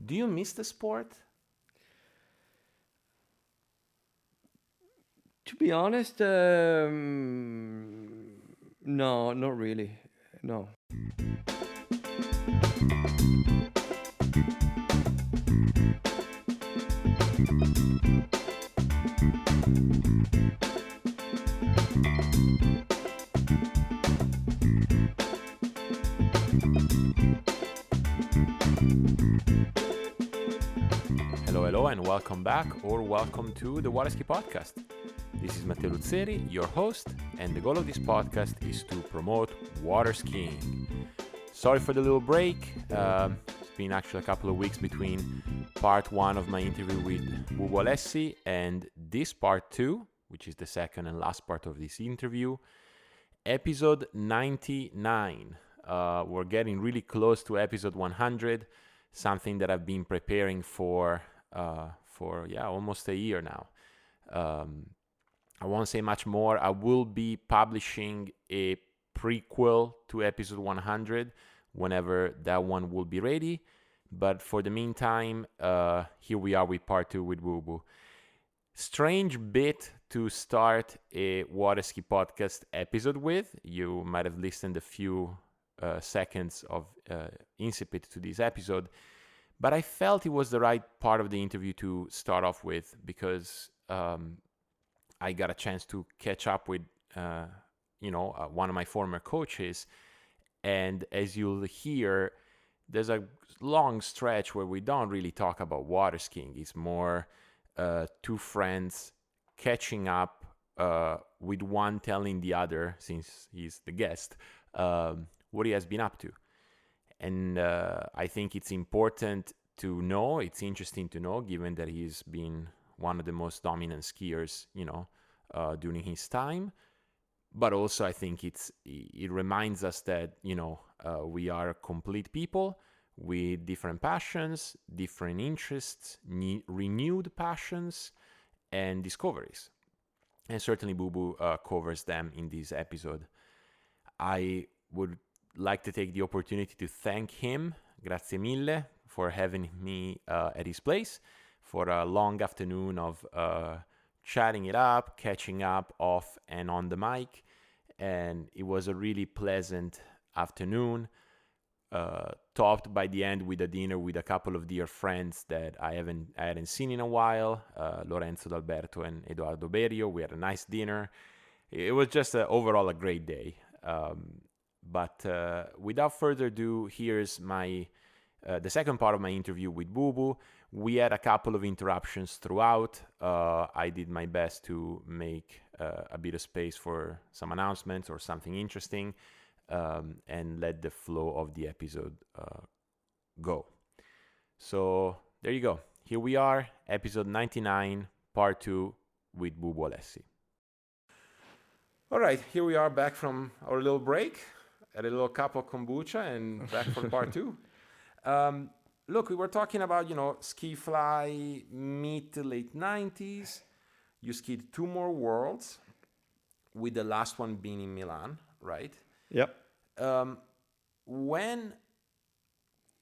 Do you miss the sport? To be honest, no, not really. No. Hello, and welcome back, or welcome to the Water Ski Podcast. This is Matteo Luzzeri, your host, and the goal of this podcast is to promote water skiing. Sorry for the little break. It's been actually a couple of weeks between part 1 of my interview with Andrea Alessi and this part 2, which is the second and last part of this interview, episode 99. We're getting really close to episode 100, something that I've been preparing for almost a year now. I won't say much more. I will be publishing a prequel to episode 100 whenever that one will be ready. But for the meantime, here we are with part 2 with Bubu. Strange bit to start a water ski podcast episode with. You might have listened a few seconds of incipit to this episode, but I felt it was the right part of the interview to start off with because I got a chance to catch up with one of my former coaches, and as you'll hear, there's a long stretch where we don't really talk about water skiing. It's more two friends catching up with one telling the other, since he's the guest, what he has been up to. And I think it's important to know, it's interesting to know, given that he's been one of the most dominant skiers, during his time. But also I think it reminds us that, we are complete people with different passions, different interests, renewed passions, and discoveries. And certainly Bubu covers them in this episode. I would like to take the opportunity to thank him, grazie mille, for having me at his place for a long afternoon of chatting it up, catching up off and on the mic. And it was a really pleasant afternoon, topped by the end with a dinner with a couple of dear friends that I hadn't seen in a while, Lorenzo D'Alberto and Edoardo Berio. We had a nice dinner. It was just overall a great day. But without further ado, here's the second part of my interview with Bubu. We had a couple of interruptions throughout. I did my best to make a bit of space for some announcements or something interesting, and let the flow of the episode go. So there you go. Here we are, episode 99, part 2 with Bubu Alessi. All right, here we are back from our little break. Had a little cup of kombucha and back for part 2. Look, we were talking about, ski fly mid to late 90s. You skied 2 more worlds, with the last one being in Milan, right? Yep. When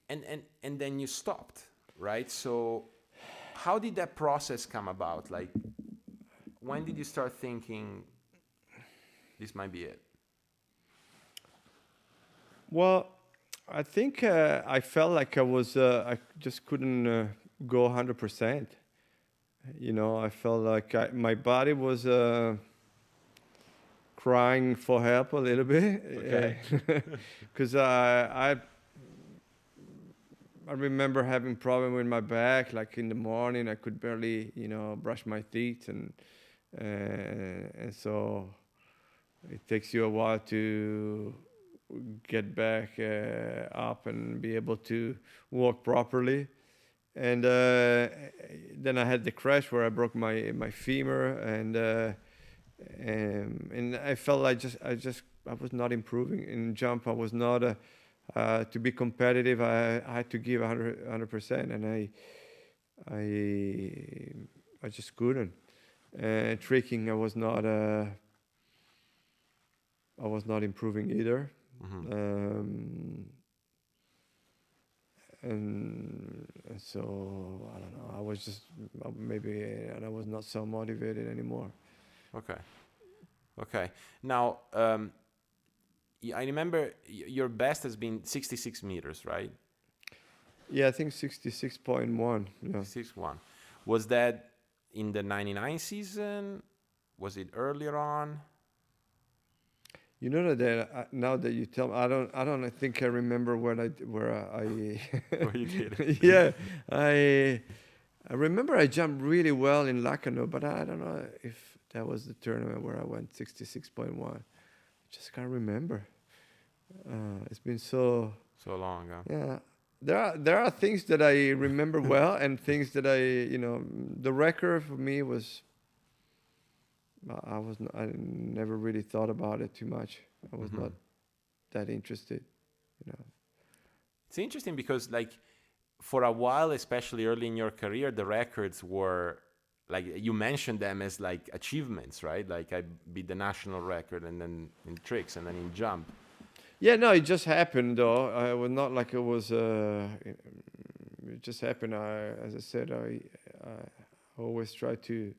and then you stopped, right? So how did that process come about? Like, when did you start thinking this might be it? Well, I think I felt like I just couldn't go 100%. I felt like my body was crying for help a little bit. Okay. Because I remember having problem with my back. Like in the morning, I could barely, brush my teeth, and so it takes you a while to get back up and be able to walk properly. And then I had the crash where I broke my femur, and I felt like I was not improving in jump. I was not to be competitive. I had to give 100%, and I just couldn't. Tricking, I was not improving either. Mm-hmm. And So I don't know. I was just maybe, and I was not so motivated anymore. Okay. Okay. Now, I remember your best has been 66 meters, right? Yeah, I think 66.1. Yeah. 61. Was that in the 99 season? Was it earlier on? You know that now that you tell me, I don't think I remember where I Or you did it? yeah, I remember I jumped really well in Lacanau, but I don't know if that was the tournament where I went 66.1. Just can't remember. It's been so, So long ago. yeah. There are things that I remember well and things that the record for me was, I never really thought about it too much. I was not that interested, you know. It's interesting because, like, for a while, especially early in your career, the records were like you mentioned them as like achievements, right? Like I beat the national record, and then in tricks, and then in jump. Yeah, no, it just happened though. I was not like it was. It just happened. As I said, I always try to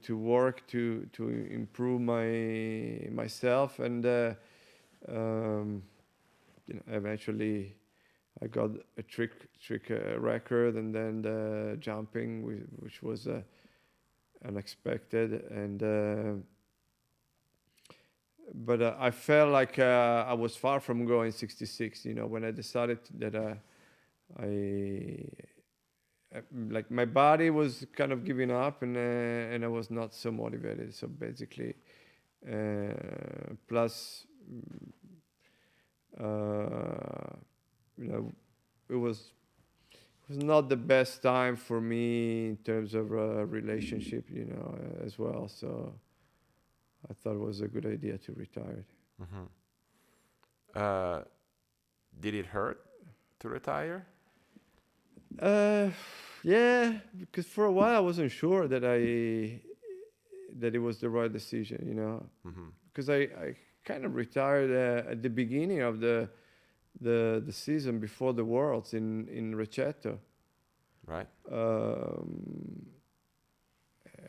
work to improve myself, and um, eventually I got a trick record, and then the jumping, which was unexpected, and but I felt like I was far from going 66. When I decided that I like my body was kind of giving up, and I was not so motivated. So basically, plus, uh, you know, it was not the best time for me in terms of relationship, as well. So I thought it was a good idea to retire. Mm-hmm. Uh, did it hurt to retire? Uh, yeah, because for a while I wasn't sure that it was the right decision, Mm-hmm. because I kind of retired at the beginning of the season before the Worlds in Recetto. Right.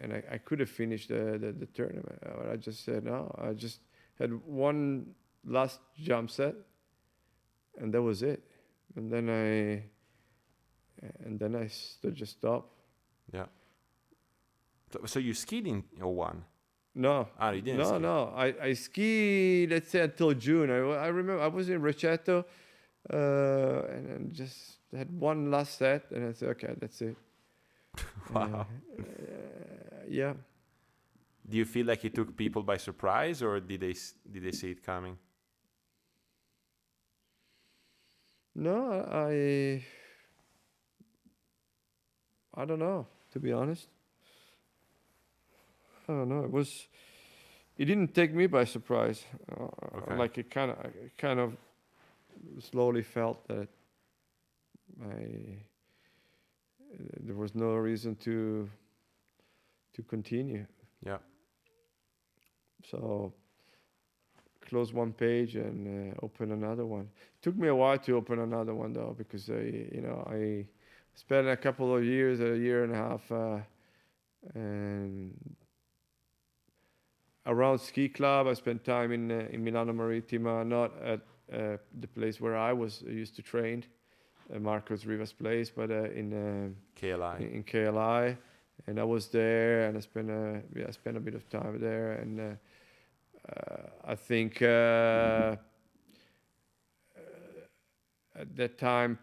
And I could have finished the tournament. I just said no. I just had one last jump set, and that was it. And then just stopped. Yeah. So you skied in '01? No, Ah, you didn't no, ski. no. I skied, let's say, until June. I remember I was in Recetto, and then just had one last set, and I said, okay, that's it. Wow. Yeah. Do you feel like it took people by surprise, or did they see it coming? No, I don't know, to be honest. I don't know. It didn't take me by surprise. Okay. Like I kind of slowly felt that there was no reason to continue. Yeah. So close one page and open another one. It took me a while to open another one though, because I spent a couple of years, a year and a half, and around ski club. I spent time in Milano Marittima, not at the place where I used to train, Marcos Rivas place, but in KLI. in KLI, and I was there, and I spent a bit of time there, and I think at that time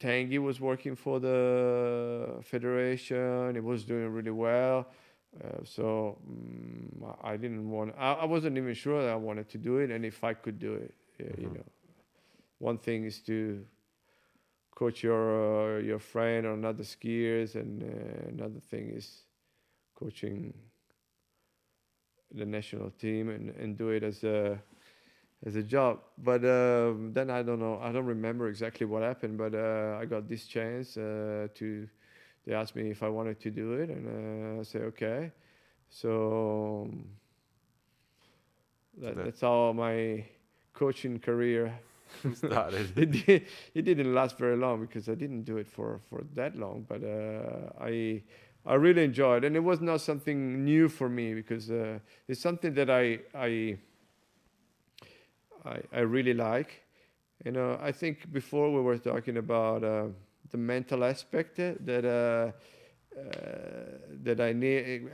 Tanguy was working for the federation. He was doing really well. So I didn't want. I wasn't even sure that I wanted to do it, and if I could do it, one thing is to coach your friend or another skiers, and another thing is coaching the national team and do it as a job. But then I don't know. I don't remember exactly what happened, but I got this chance to. They asked me if I wanted to do it, and I said okay. So that's how my coaching career Started. It didn't last very long because I didn't do it for that long. But I really enjoyed it. And it was not something new for me because it's something that I really like. You know, I think before we were talking about the mental aspect that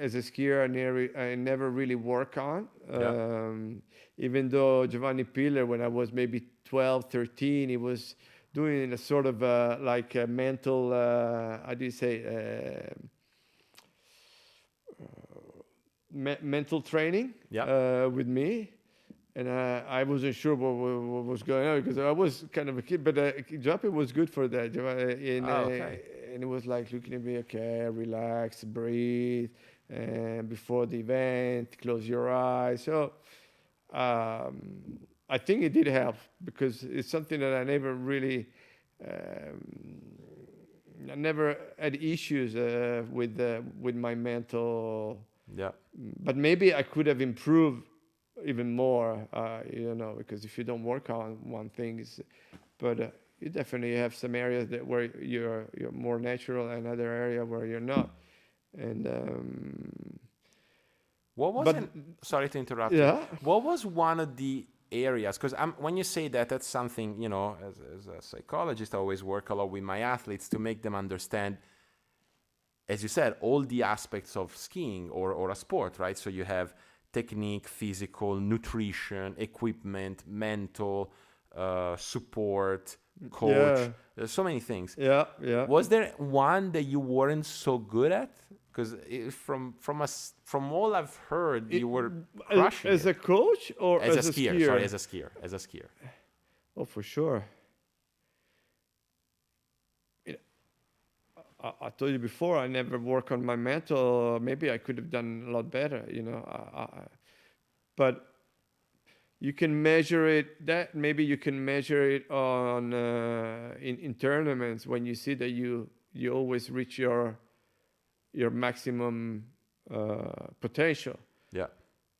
as a skier I never really work on. Yeah. Even though Giovanni Piller, when I was maybe 12, 13, he was doing a sort of like a mental, how do you say, mental training Yeah. with me. And I wasn't sure what was going on because I was kind of a kid, but Giuseppe was good for that. Okay. And it was like looking at me, okay, relax, breathe, and before the event, close your eyes. So I think it did help because it's something that I never really, I never had issues with my mental, Yeah. but maybe I could have improved even more, you know, because if you don't work on one thing, but you definitely have some areas that where you're more natural, and other area where you're not, and What was but an sorry to interrupt you. yeah, What was one of the areas? Because when you say that, that's something, you know, as a psychologist, I always work a lot with my athletes to make them understand, as you said, all the aspects of skiing or a sport, right? So you have technique, physical, nutrition, equipment, mental, support, coach. yeah, There's so many things. yeah. Was there one that you weren't so good at? Because from all I've heard, It, you were crushing as it a coach or as a as a skier. Sorry, skier? as a skier, as a skier. Oh, for sure. You know, I told you before, I never work on my mental. Maybe I could have done a lot better, you know. But you can measure it. That maybe you can measure it on in tournaments when you see that you always reach your maximum potential. Yeah,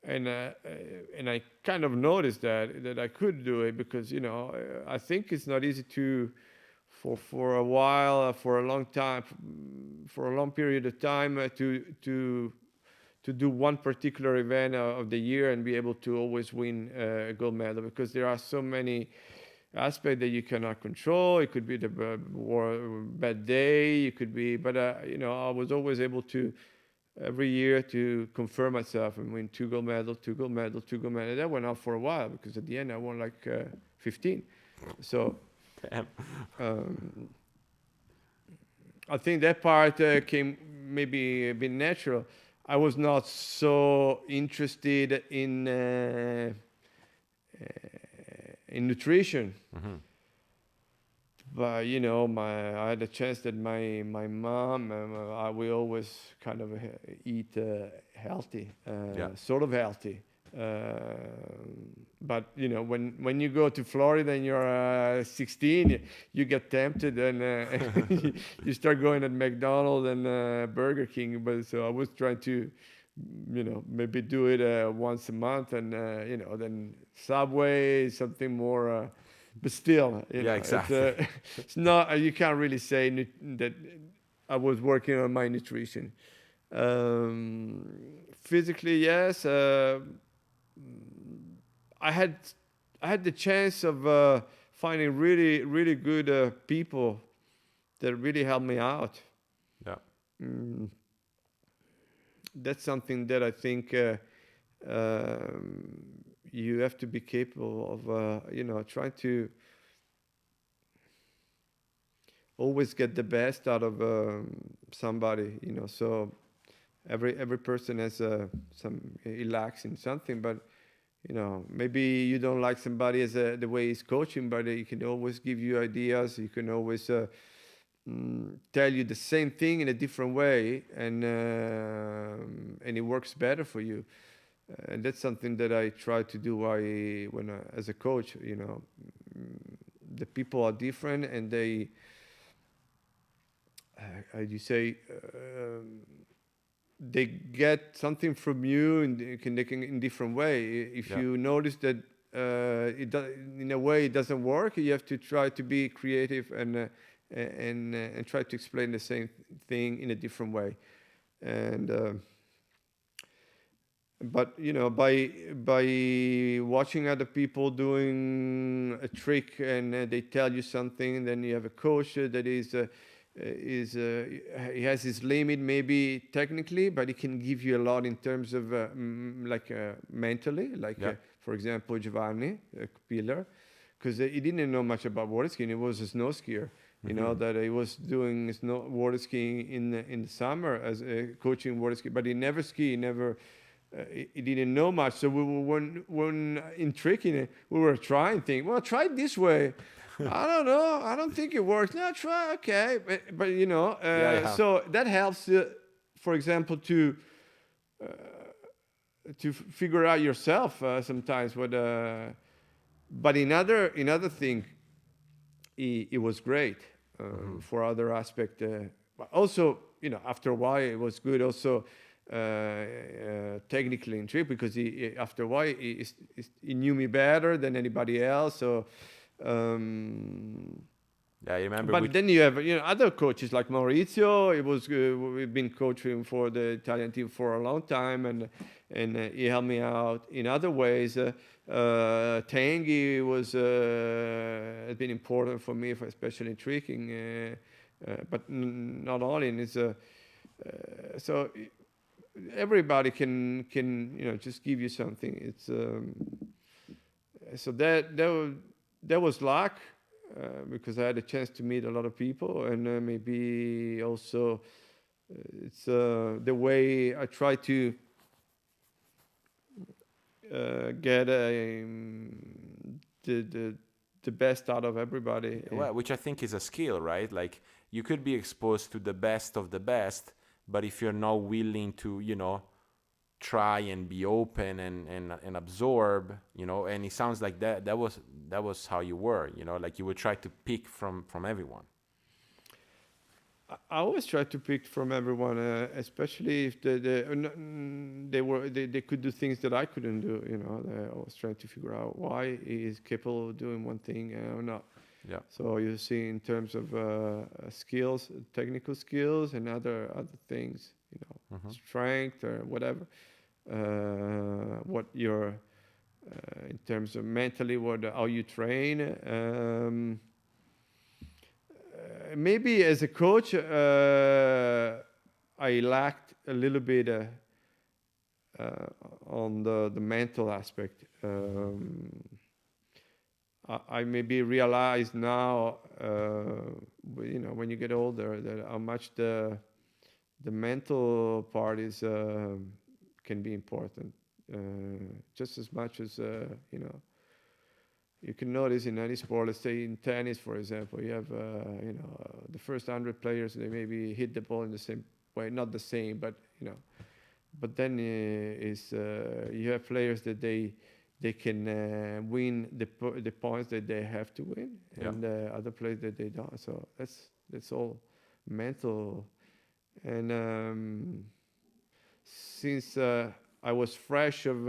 And I kind of noticed that I could do it because you know I think it's not easy to for a while for a long time for a long period of time to do one particular event of the year and be able to always win a gold medal because there are so many aspects that you cannot control. It could be the bad day. It could be, but you know, I was always able to every year to confirm myself and win two gold medals, two gold medals, two gold medals. That went on for a while because at the end I won like 15. So damn. um, I think that part came maybe a bit natural. I was not so interested in nutrition, Mm-hmm. but you know, I had a chance that my mom we always kind of eat healthy, Yeah, sort of healthy. But you know, when you go to Florida and you're 16, you get tempted and you start going at McDonald's and Burger King. But so I was trying to, you know, maybe do it once a month, and you know, then Subway, something more. But still, you yeah, know, exactly. it's not. You can't really say that I was working on my nutrition. Um, Physically, yes. I had I had the chance of finding really good people that really helped me out. Yeah, Mm, that's something that I think um, you have to be capable of. You know, trying to always get the best out of somebody. You know, so every person has some he lacks in something, but you know, maybe you don't like somebody as the way he's coaching, but he can always give you ideas. He can always tell you the same thing in a different way, and it works better for you. And that's something that I try to do. As a coach, you know, the people are different, and they, how do you say, they get something from you in different way. If yeah, you notice that in a way it doesn't work. You have to try to be creative and try to explain the same thing in a different way. And but by watching other people doing a trick and they tell you something, then you have a coach that he has his limit maybe technically, but he can give you a lot in terms of mentally, for example Giovanni Pillar, because he didn't know much about water skiing. He was a snow skier. That he was doing water skiing in the summer as coaching water skiing, but he never ski. He didn't know much. So we were when in tricking, we were trying things. Well, try it this way. I don't know. I don't think it works. No, try. Okay, but so that helps. For example, to figure out yourself sometimes. But in other thing, it was great for other aspect. But also, after a while, it was good also technically in trip, because after a while he knew me better than anybody else. So yeah, I remember. But then you have other coaches like Maurizio. We've been coaching for the Italian team for a long time, and he helped me out in other ways. Tanguy has been important for me, especially in tricking, but not only in his. So everybody can just give you something. It's so that was luck, because I had a chance to meet a lot of people, and maybe also it's the way I try to get the best out of everybody. Well, which I think is a skill, right? Like, you could be exposed to the best of the best, but if you're not willing to, try and be open and absorb, and it sounds like that was how you were, like you would try to pick from everyone. I always try to pick from everyone, especially if they could do things that I couldn't do. I was trying to figure out why he is capable of doing one thing or not. Yeah. So you see, in terms of skills, technical skills, and other things, strength or whatever. What your in terms of mentally, how you train. Maybe as a coach, I lacked a little bit on the mental aspect. I maybe realize now, when you get older, that how much the mental part is can be important, just as much as you can notice in any sport. Let's say in tennis, for example, you have the first 100 players, they maybe hit the ball in the same way, not the same, but but then you have players that they can win the points that they have to win, and other players that they don't. So that's all mental. And since I was fresh of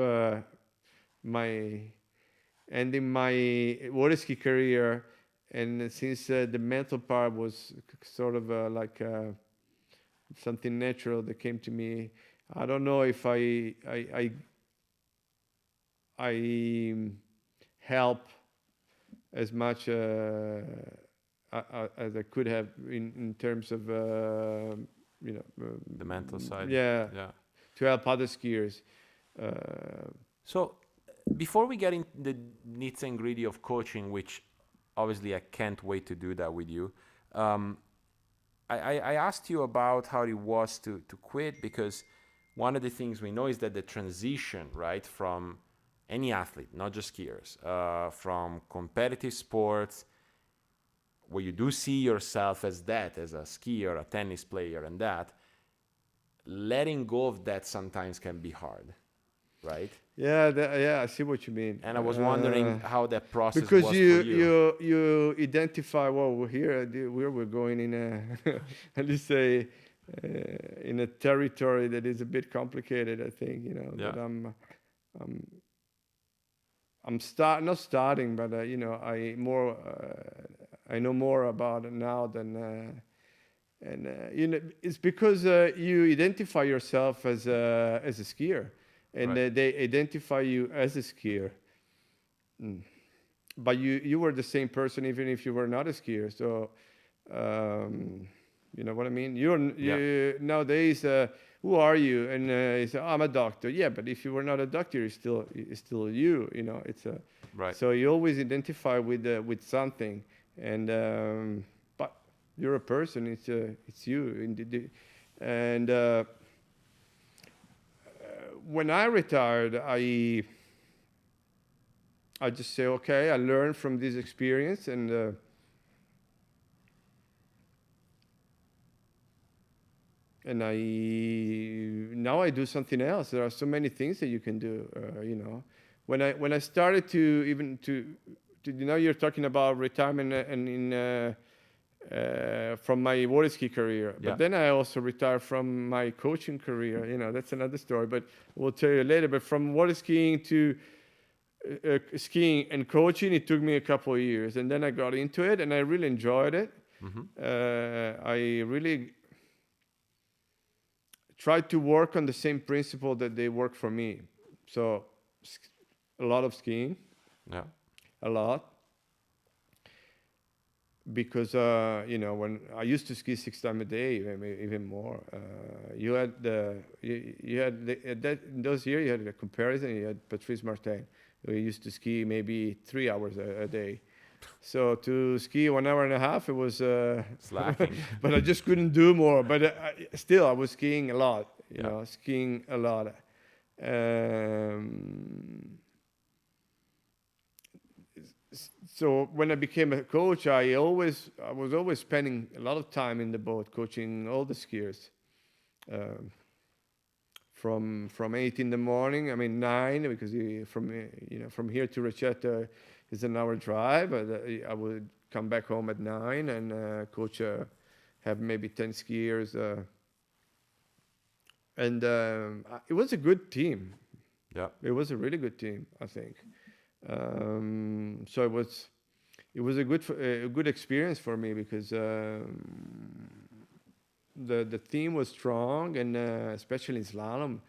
ending my water ski career, and since the mental part was sort of like something natural that came to me, I don't know if I help as much as I could have in terms of the mental side. Yeah. To help other skiers. So before we get into the nitty and gritty of coaching, which obviously I can't wait to do that with you, I asked you about how it was to quit, because one of the things we know is that the transition, right, from any athlete, not just skiers, from competitive sports, where you do see yourself as that, as a skier, a tennis player, and that, letting go of that sometimes can be hard, right? Yeah, I see what you mean. And I was wondering how that process because was for you. you identify, well, we're going in a let's say in a territory that is a bit complicated. I think that not starting, but I know more about it now than. It's because you identify yourself as a skier, and Right. they identify you as a skier. Mm. But you were the same person even if you were not a skier. So um, you know what I mean. Yeah. You nowadays. Who are you? And you say, I'm a doctor. Yeah, but if you were not a doctor, you're still you. You know, it's a. Right. So you always identify with something, and but you're a person. It's you. And when I retired, I just say, okay, I learned from this experience, and I now I do something else. There are so many things that you can do. When I started to even to you're talking about retirement and in from my water ski career, Yeah. but then I also retired from my coaching career. That's another story, but we'll tell you later. But from water skiing to skiing and coaching, it took me a couple of years, and then I got into it, and I really enjoyed it. Mm-hmm. I really tried to work on the same principle that they work for me. So a lot of skiing, Yeah. a lot, because when I used to ski 6 times a day, even more. You had in those years you had a comparison. You had Patrice Martin, who used to ski maybe 3 hours a day. So to ski 1 hour and a half, it was Slacking. but I just couldn't do more. But still, I was skiing a lot. Yeah. Skiing a lot. Um, so when I became a coach, I was always spending a lot of time in the boat coaching all the skiers. Um, from 8 in the morning, I mean 9, because from here to Recetta is an hour drive. But I would come back home at 9 and coach, have maybe 10 skiers, and it was a good team. Yeah. It was a really good team, I think. So it was a good experience for me, because the team was strong, and especially in slalom,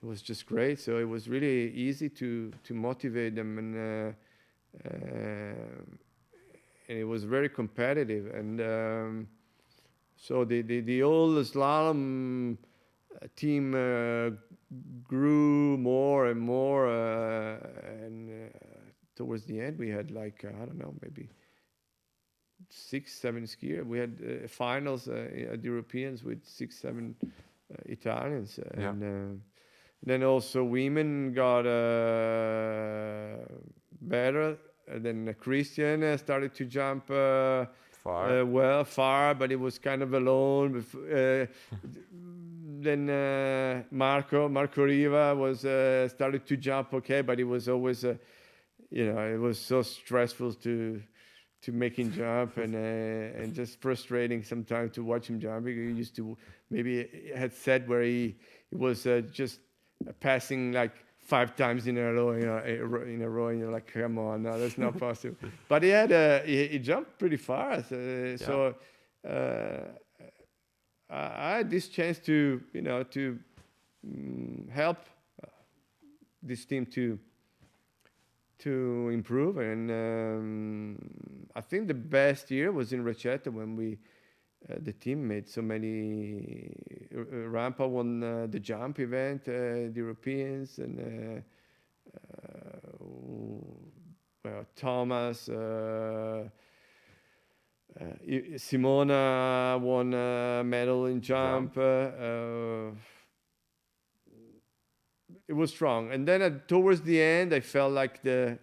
it was just great. So it was really easy to motivate them, and it was very competitive. And so the old slalom team grew more and more, and towards the end we had like I don't know, maybe 6, 7 skiers. We had finals at the Europeans with 6, 7 Italians, Yeah. and then also women got better. And then Christian started to jump Far. far, but it was kind of alone. Then Marco Riva was started to jump okay, but it was always it was so stressful to make him jump, and just frustrating sometimes to watch him jump. He used to maybe had said where he was just passing like 5 times in a row, and you're like, come on, no, that's not possible. But he jumped pretty fast, so I had this chance to help this team to improve, and I think the best year was in Recetta when the team made so many. Rampa won the jump event, the Europeans, and Thomas, Simona won a medal in jump. It was strong, and then towards the end, I felt like the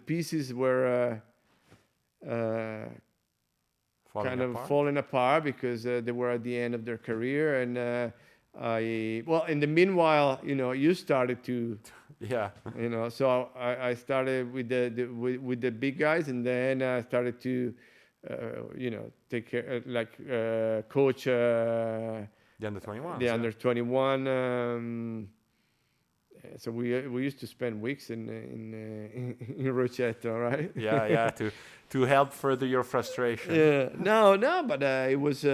pieces were Falling kind of apart. falling apart, because they were at the end of their career, and in the meanwhile, you started to, Yeah. so I started with with the big guys, and then I started to take care, coach The under 21s. the under 21, So we used to spend weeks in Rocetta, right? Yeah, to help further your frustration. Yeah, no, but it was.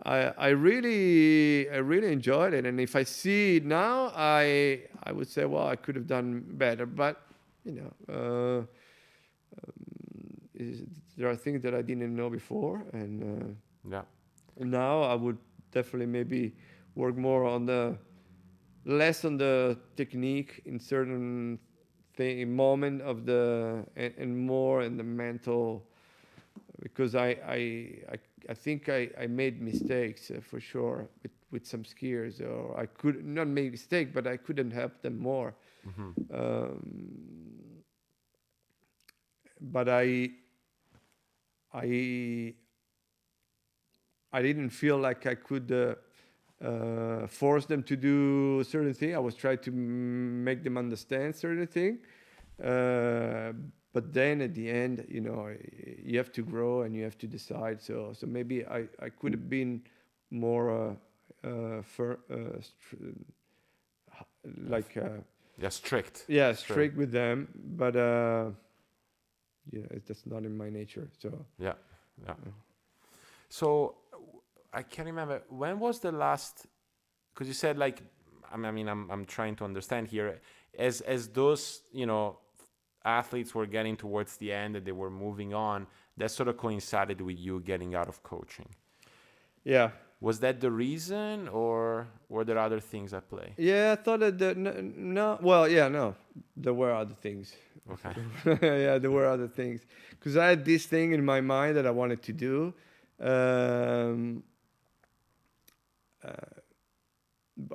I really enjoyed it, and if I see it now, I would say, well, I could have done better, but you know, is, there are things that I didn't know before, and Yeah. now I would definitely maybe work more on the less on the technique in certain moment of the and more in the mental, because I think I made mistakes for sure with some skiers, or I could not make mistake, but I couldn't help them more. Hmm. Um, but I I didn't feel like I could force them to do certain thing. I was trying to make them understand certain thing. Uh, but then at the end, you know, you have to grow and you have to decide. So maybe I could have been more like Yeah, strict. yeah, Sure. strict with them. But yeah, that's not in my nature. So Yeah, yeah. So I can't remember when was the last, because you said like, I'm trying to understand here, as those athletes were getting towards the end and they were moving on, that sort of coincided with you getting out of coaching. yeah. Was that the reason, or were there other things at play? Yeah, I thought that no, well, yeah, no, there were other things. Okay. Yeah, there were other things because I had this thing in my mind that I wanted to do. Um, uh,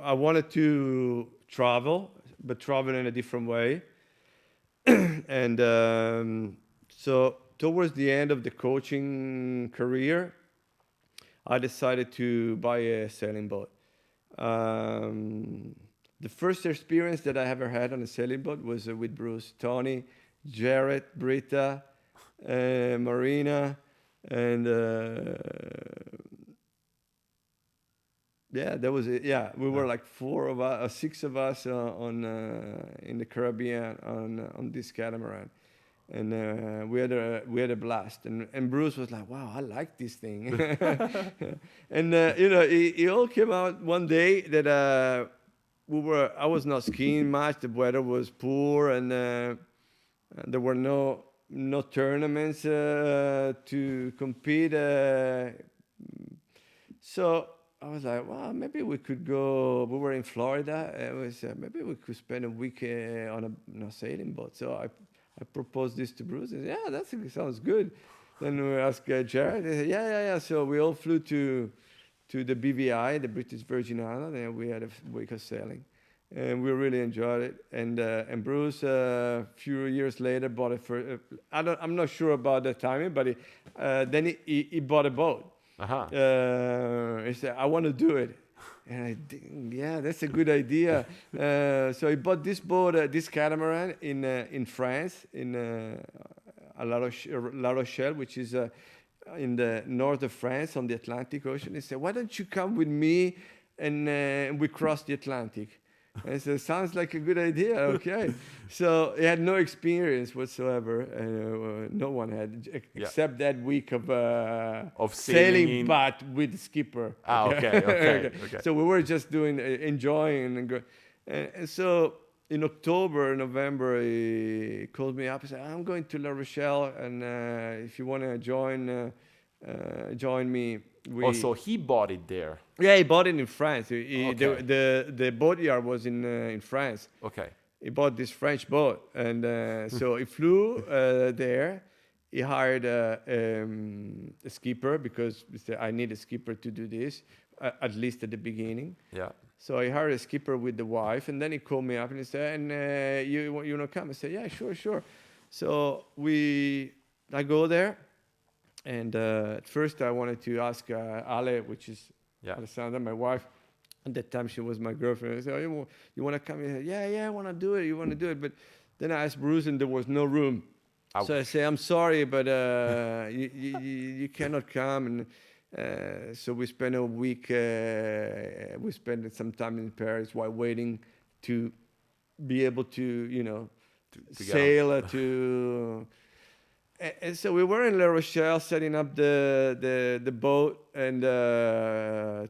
I wanted to travel, but travel in a different way. And so, towards the end of the coaching career, I decided to buy a sailing boat. Um, the first experience that I ever had on a sailing boat was with Bruce, Tony, Jared, Britta, Marina, and yeah, that was it. Yeah, we were Yeah. like four of us, six of us on in the Caribbean on this catamaran, and we had a blast. And Bruce was like, "Wow, I like this thing," and you know, it all came out one day that I was not skiing much. The weather was poor, and there were no tournaments to compete. So I was like, well, maybe we could go. We were in Florida. It was maybe we could spend a week on a sailing boat. So I proposed this to Bruce. And yeah, sounds good. Then we asked Jared. He said, yeah. So we all flew to the BVI, the British Virgin Islands, and we had a week of sailing, and we really enjoyed it. And Bruce, a few years later, bought it for. I'm not sure about the timing, but then he bought a boat. Uh-huh. He said, I want to do it. And I think, yeah, that's a good idea. So he bought this boat, this catamaran in France, in La Rochelle, which is in the north of France on the Atlantic Ocean. He said, why don't you come with me and we cross the Atlantic? And I said, sounds like a good idea. Okay. So he had no experience whatsoever. No one had, except that week of sailing, but with the skipper. Ah, okay. So we were just doing, enjoying. And so in October, November, he called me up and said, I'm going to La Rochelle, and if you want to join me. So he bought it there. Yeah, he bought it in France. Okay. The boatyard was in France. Okay. He bought this French boat, and so he flew there. He hired a skipper because he said, I need a skipper to do this, at least at the beginning. Yeah. So I hired a skipper with the wife, and then he called me up and he said, and you want to come? I said, yeah, sure. So I go there. And at first, I wanted to ask Ale, which is Alessandra, my wife. At that time, she was my girlfriend. I said, oh, you want to come? He said, yeah, I want to do it. You want to do it? But then I asked Bruce, and there was no room. Ouch. So I say, I'm sorry, but you cannot come. And so we spent a week. We spent some time in Paris while waiting to be able to, you know, to get on. sail to. And so we were in La Rochelle setting up the boat and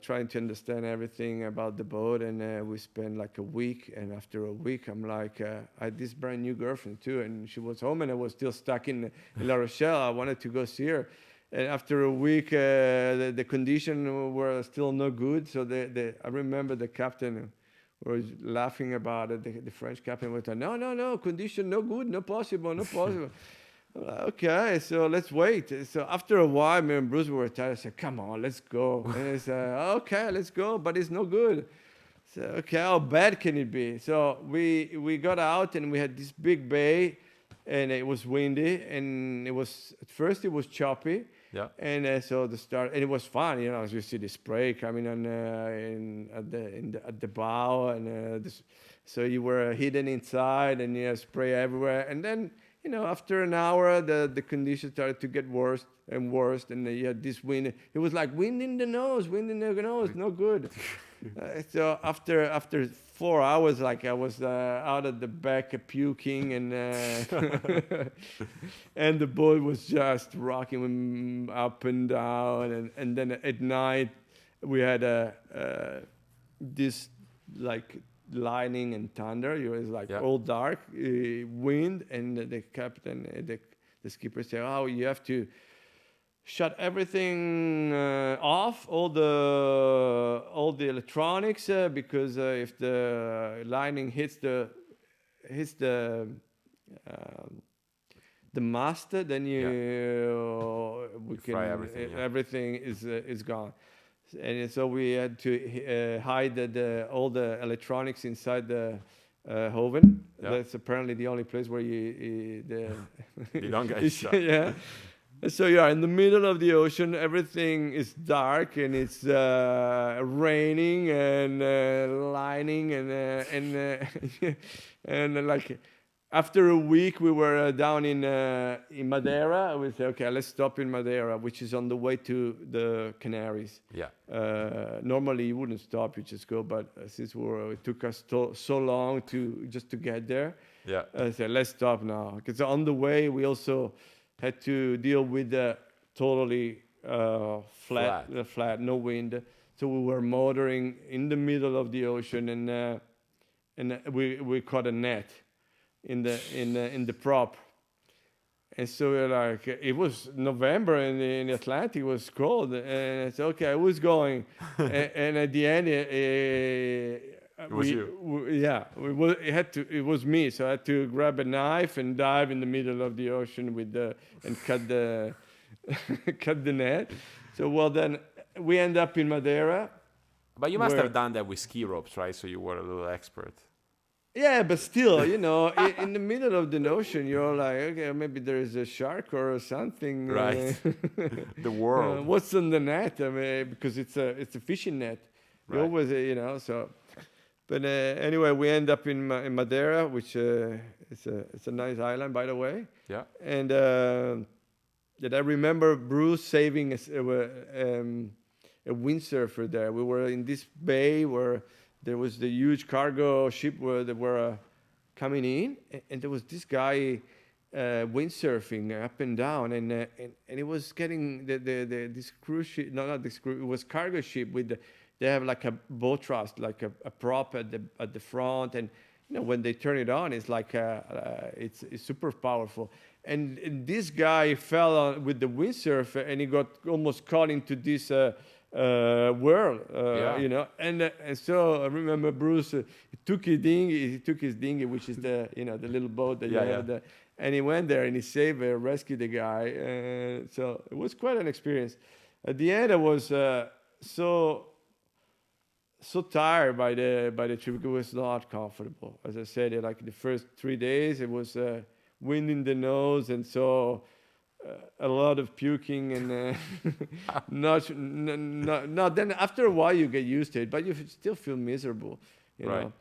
trying to understand everything about the boat. And we spent like a week. And after a week, I'm like, I had this brand new girlfriend too. And she was home and I was still stuck in La Rochelle. I wanted to go see her. And after a week, the conditions were still no good. So I remember the captain was laughing about it. The French captain was like, no, condition no good, no possible, no possible. Okay, so let's wait. So after a while, me and Bruce were tired. I said, come on, let's go. And I said, okay, let's go, but it's no good. So, okay, how bad can it be? So we got out and we had this big bay and it was windy and at first it was choppy. Yeah. And so and it was fun, you know, as you see the spray coming on at the bow. And so you were hidden inside and you had spray everywhere. And then, you know, after an hour, the conditions started to get worse and worse, and you had this wind. It was like wind in the nose, no good. So after 4 hours, like I was out at the back puking, and and the boat was just rocking up and down, and then at night we had this like lightning and thunder. It was like all dark, wind, and the captain, the skipper said, "Oh, you have to shut everything off, all the electronics, because if the lightning hits the mast, then we can fry everything. Everything is gone." And so we had to hide all the electronics inside the Hoven. Yeah. That's apparently the only place where you don't get shot. Yeah. So you are in the middle of the ocean. Everything is dark and it's raining and lightning and like. After a week, we were down in Madeira. We said, okay, let's stop in Madeira, which is on the way to the Canaries. Yeah. Normally, you wouldn't stop; you just go. But since it took us so long to get there, I said, let's stop now. Because on the way, we also had to deal with the totally flat, no wind. So we were motoring in the middle of the ocean, and we caught a net in the prop, and so we're like, it was November and in the Atlantic, it was cold, and I said, okay, I was going, and at the end, it was you. It was me, so I had to grab a knife and dive in the middle of the ocean and cut the cut the net. So then we end up in Madeira. But you must have done that with ski ropes, right? So you were a little expert. Yeah, but still, you know, in the middle of the ocean, you're like, okay, maybe there is a shark or something. Right. The world. What's on the net? I mean, because it's a fishing net. You always, you know. So, but anyway, we end up in Madeira, which it's a nice island, by the way. Yeah. And that I remember Bruce saving a windsurfer there. We were in this bay where there was the huge cargo ship where they were coming in, and there was this guy windsurfing up and down, and it was getting this cruise ship. No, not this cruise. It was cargo ship with they have like a bow thrust, like a prop at the front, and you know when they turn it on, it's like it's super powerful. And this guy fell with the windsurfer, and he got almost caught into this. Whirl, you know, and so I remember Bruce took his dinghy, which is the little boat that you have, and he went there and he saved, rescued the guy. So it was quite an experience. At the end, I was so tired by the trip. It was not comfortable. As I said, like the first 3 days, it was wind in the nose, and so. A lot of puking and not. Then after a while you get used to it, but you still feel miserable, you know.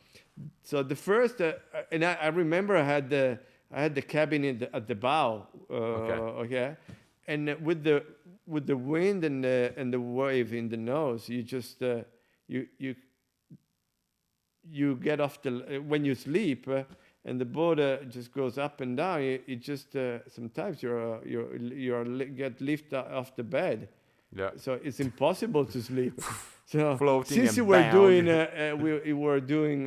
So the first, and I remember I had the cabin at the bow, okay, and with the wind and the wave in the nose, you just you you get off the when you sleep. And the boat just goes up and down. It just sometimes get lifted off the bed, Yeah. so it's impossible to sleep. So Floating since and we were doing, bound. we were doing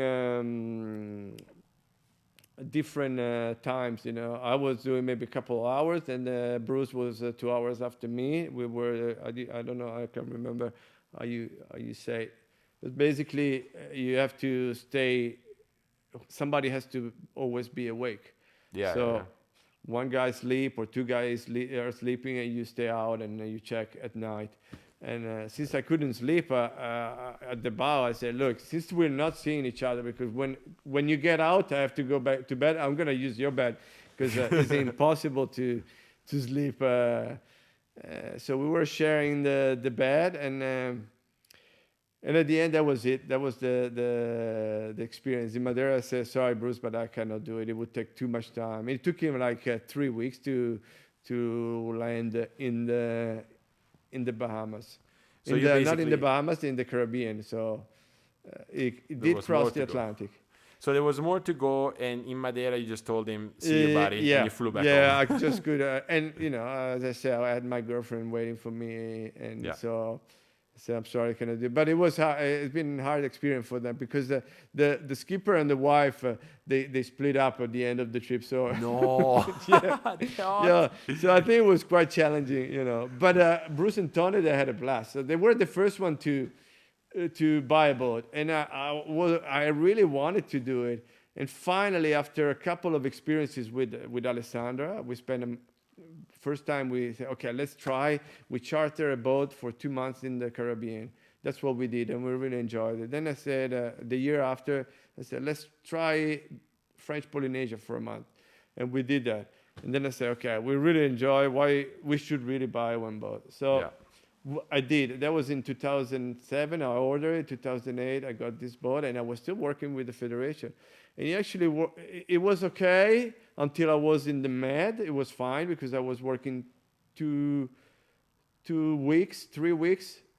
different times. I was doing maybe a couple of hours, and Bruce was 2 hours after me. We were I don't know. I can't remember how you say. But basically, you have to stay. Somebody has to always be awake. Yeah, yeah, yeah. So one guy sleep or two guys are sleeping, and you stay out and you check at night. And since I couldn't sleep at the bow, I said, look, since we're not seeing each other, because when you get out, I have to go back to bed. I'm gonna use your bed because it's impossible to sleep. So we were sharing the bed, and at the end, that was it. That was the experience. In Madeira, I said, sorry, Bruce, but I cannot do it. It would take too much time. It took him like 3 weeks to land in the Bahamas. So Not in the Bahamas, in the Caribbean. So it did cross the Atlantic. So there was more to go, and in Madeira, you just told him, see you, buddy, Yeah, and you flew back yeah, home. I just could. And, as I said, I had my girlfriend waiting for me. And Yeah. so I said, I'm sorry, I cannot do it. But it was hard. It's been a hard experience for them because the skipper and the wife, they split up at the end of the trip. So No. yeah. So I think it was quite challenging. But Bruce and Tony, they had a blast. So they were the first one to buy a boat, and I really wanted to do it. And finally, after a couple of experiences with Alessandra, we spent first time we said, okay, let's try. We charter a boat for 2 months in the Caribbean. That's what we did, and we really enjoyed it. Then I said, the year after, I said, let's try French Polynesia for a month, and we did that. And then I said, okay, we really enjoy. Why we should really buy one boat? So. Yeah. I did. That was in 2007. I ordered it. 2008, I got this boat, and I was still working with the federation. And it was okay until I was in the Med. It was fine because I was working 3 weeks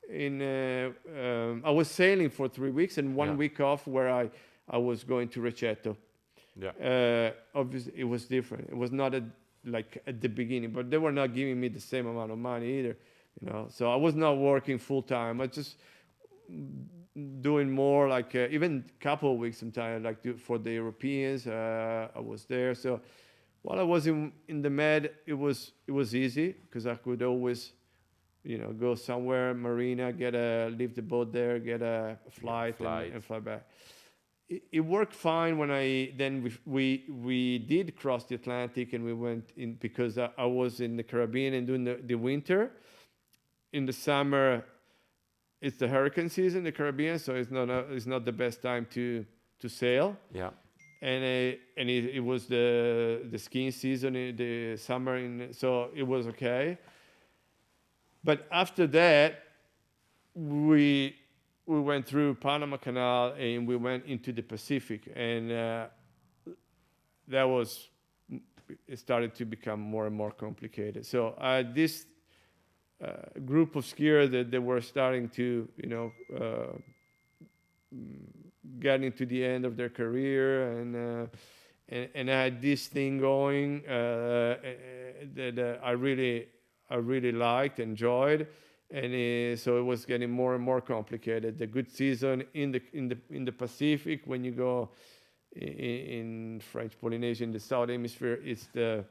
I was sailing for 3 weeks and 1 week off where I was going to Recetto. Yeah. Obviously, it was different. It was not like at the beginning, but they were not giving me the same amount of money either. So I was not working full time. I just doing more like even couple of weeks sometimes, like for the Europeans. I was there. So while I was in the Med, it was easy because I could always, go somewhere, marina, leave the boat there, get a flight. And fly back. It worked fine when we did cross the Atlantic, and we went in because I was in the Caribbean and doing the winter. In the summer, it's the hurricane season in the Caribbean, so it's not the best time to sail. Yeah. And it was the skiing season in the summer, so it was okay. But after that, we went through Panama Canal and we went into the Pacific, and it started to become more and more complicated. So this group of skiers that they were starting to, get into the end of their career, and I had this thing going that I really liked, enjoyed, and so it was getting more and more complicated. The good season in the Pacific, when you go in French Polynesia in the South Hemisphere, it's the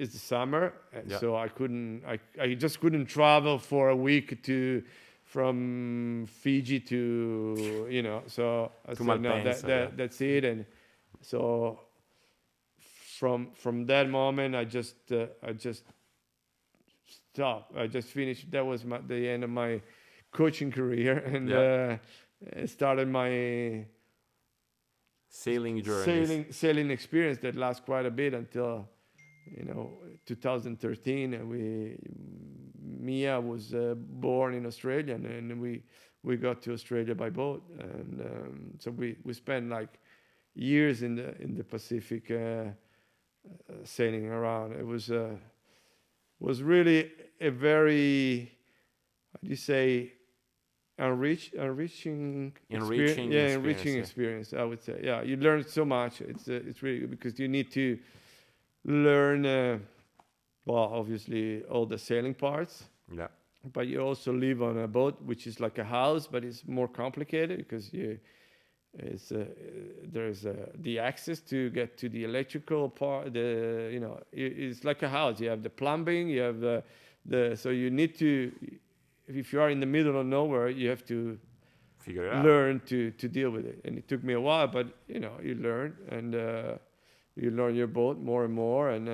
summer. So I just couldn't travel for a week from Fiji to, so I said, no, that's it. And so from that moment, I just stopped. I just finished. That was the end of my coaching career, and started my sailing journey. Sailing experience that lasts quite a bit until 2013. And Mia was born in Australia, and we got to Australia by boat, and so we spent like years in the Pacific sailing around. It was really a very, how do you say, enriching experience. Enriching Yeah, experience. enriching Yeah. experience. I would say. Yeah, you learn so much. It's really good because you need to learn. Well, obviously all the sailing parts, Yeah. but you also live on a boat, which is like a house, but it's more complicated because it's there's the access to get to the electrical part. It's like a house. You have the plumbing. You have the so you need to. If you are in the middle of nowhere, you have to Figure it out. learn to deal with it. And it took me a while, but you learn and you learn your boat more and more. And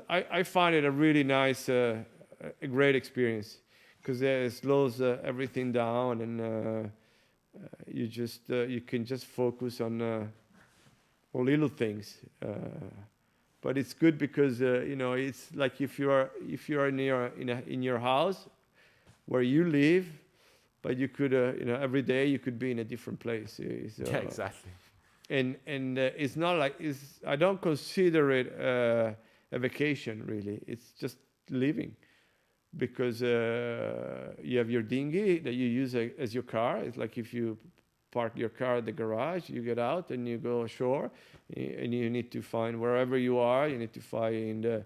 I find it a really nice, a great experience because it slows everything down and you can just focus on little things. But it's good because it's like if you are in your house where you live, but you could every day you could be in a different place. So, Yeah, exactly. and it's not like I don't consider it a vacation really. It's just living because you have your dinghy that you use as your car. It's like if you park your car at the garage, you get out and you go ashore, and you need to find wherever you are. You need to find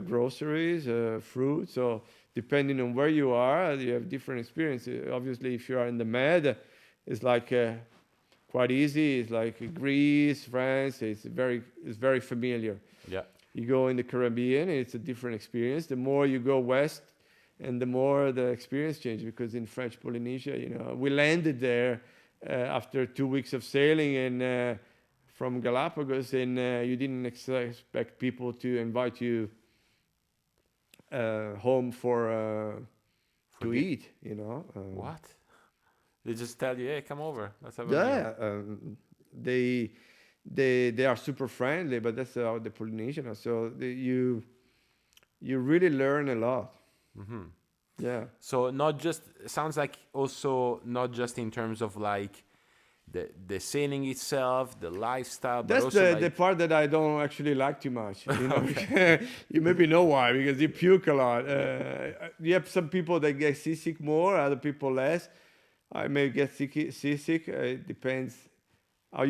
groceries, fruit. So depending on where you are, you have different experiences. Obviously, if you are in the Med, it's like quite easy. It's like Greece, France. It's very familiar. Yeah. You go in the Caribbean, it's a different experience. The more you go west, and the more the experience changes. Because in French Polynesia, we landed there after 2 weeks of sailing and from Galapagos, and you didn't expect people to invite you home to eat. What? They just tell you, hey, come over. Let's have a meal. Yeah, they are super friendly, but that's how the Polynesian are. So you really learn a lot. Mm-hmm. Yeah. So sounds like also not just in terms of like the sailing itself, the lifestyle, but That's also the part that I don't actually like too much. You maybe know why, because you puke a lot. You have some people that get seasick more, other people less. I may get seasick. It depends how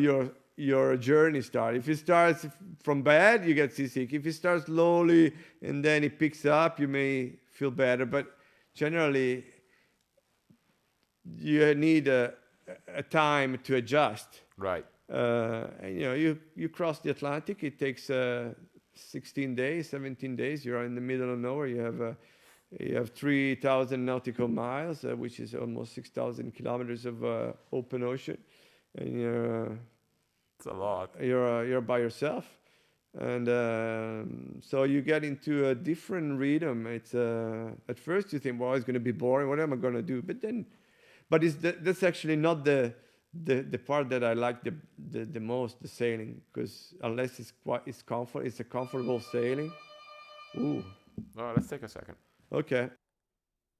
your journey starts. If it starts from bad, you get seasick. If it starts slowly and then it picks up, you may feel better. But generally, you need a time to adjust. right. And you cross the Atlantic. It takes 16 days, 17 days. You're in the middle of nowhere. You have 3,000 nautical miles, which is almost 6,000 kilometers of open ocean, and It's a lot. you're by yourself, and so you get into a different rhythm. It's at first you think, well, it's going to be boring. What am I going to do? But that's actually not the part that I like the most, the sailing, because unless it's a comfortable sailing. Ooh, Oh, let's take a second. okay.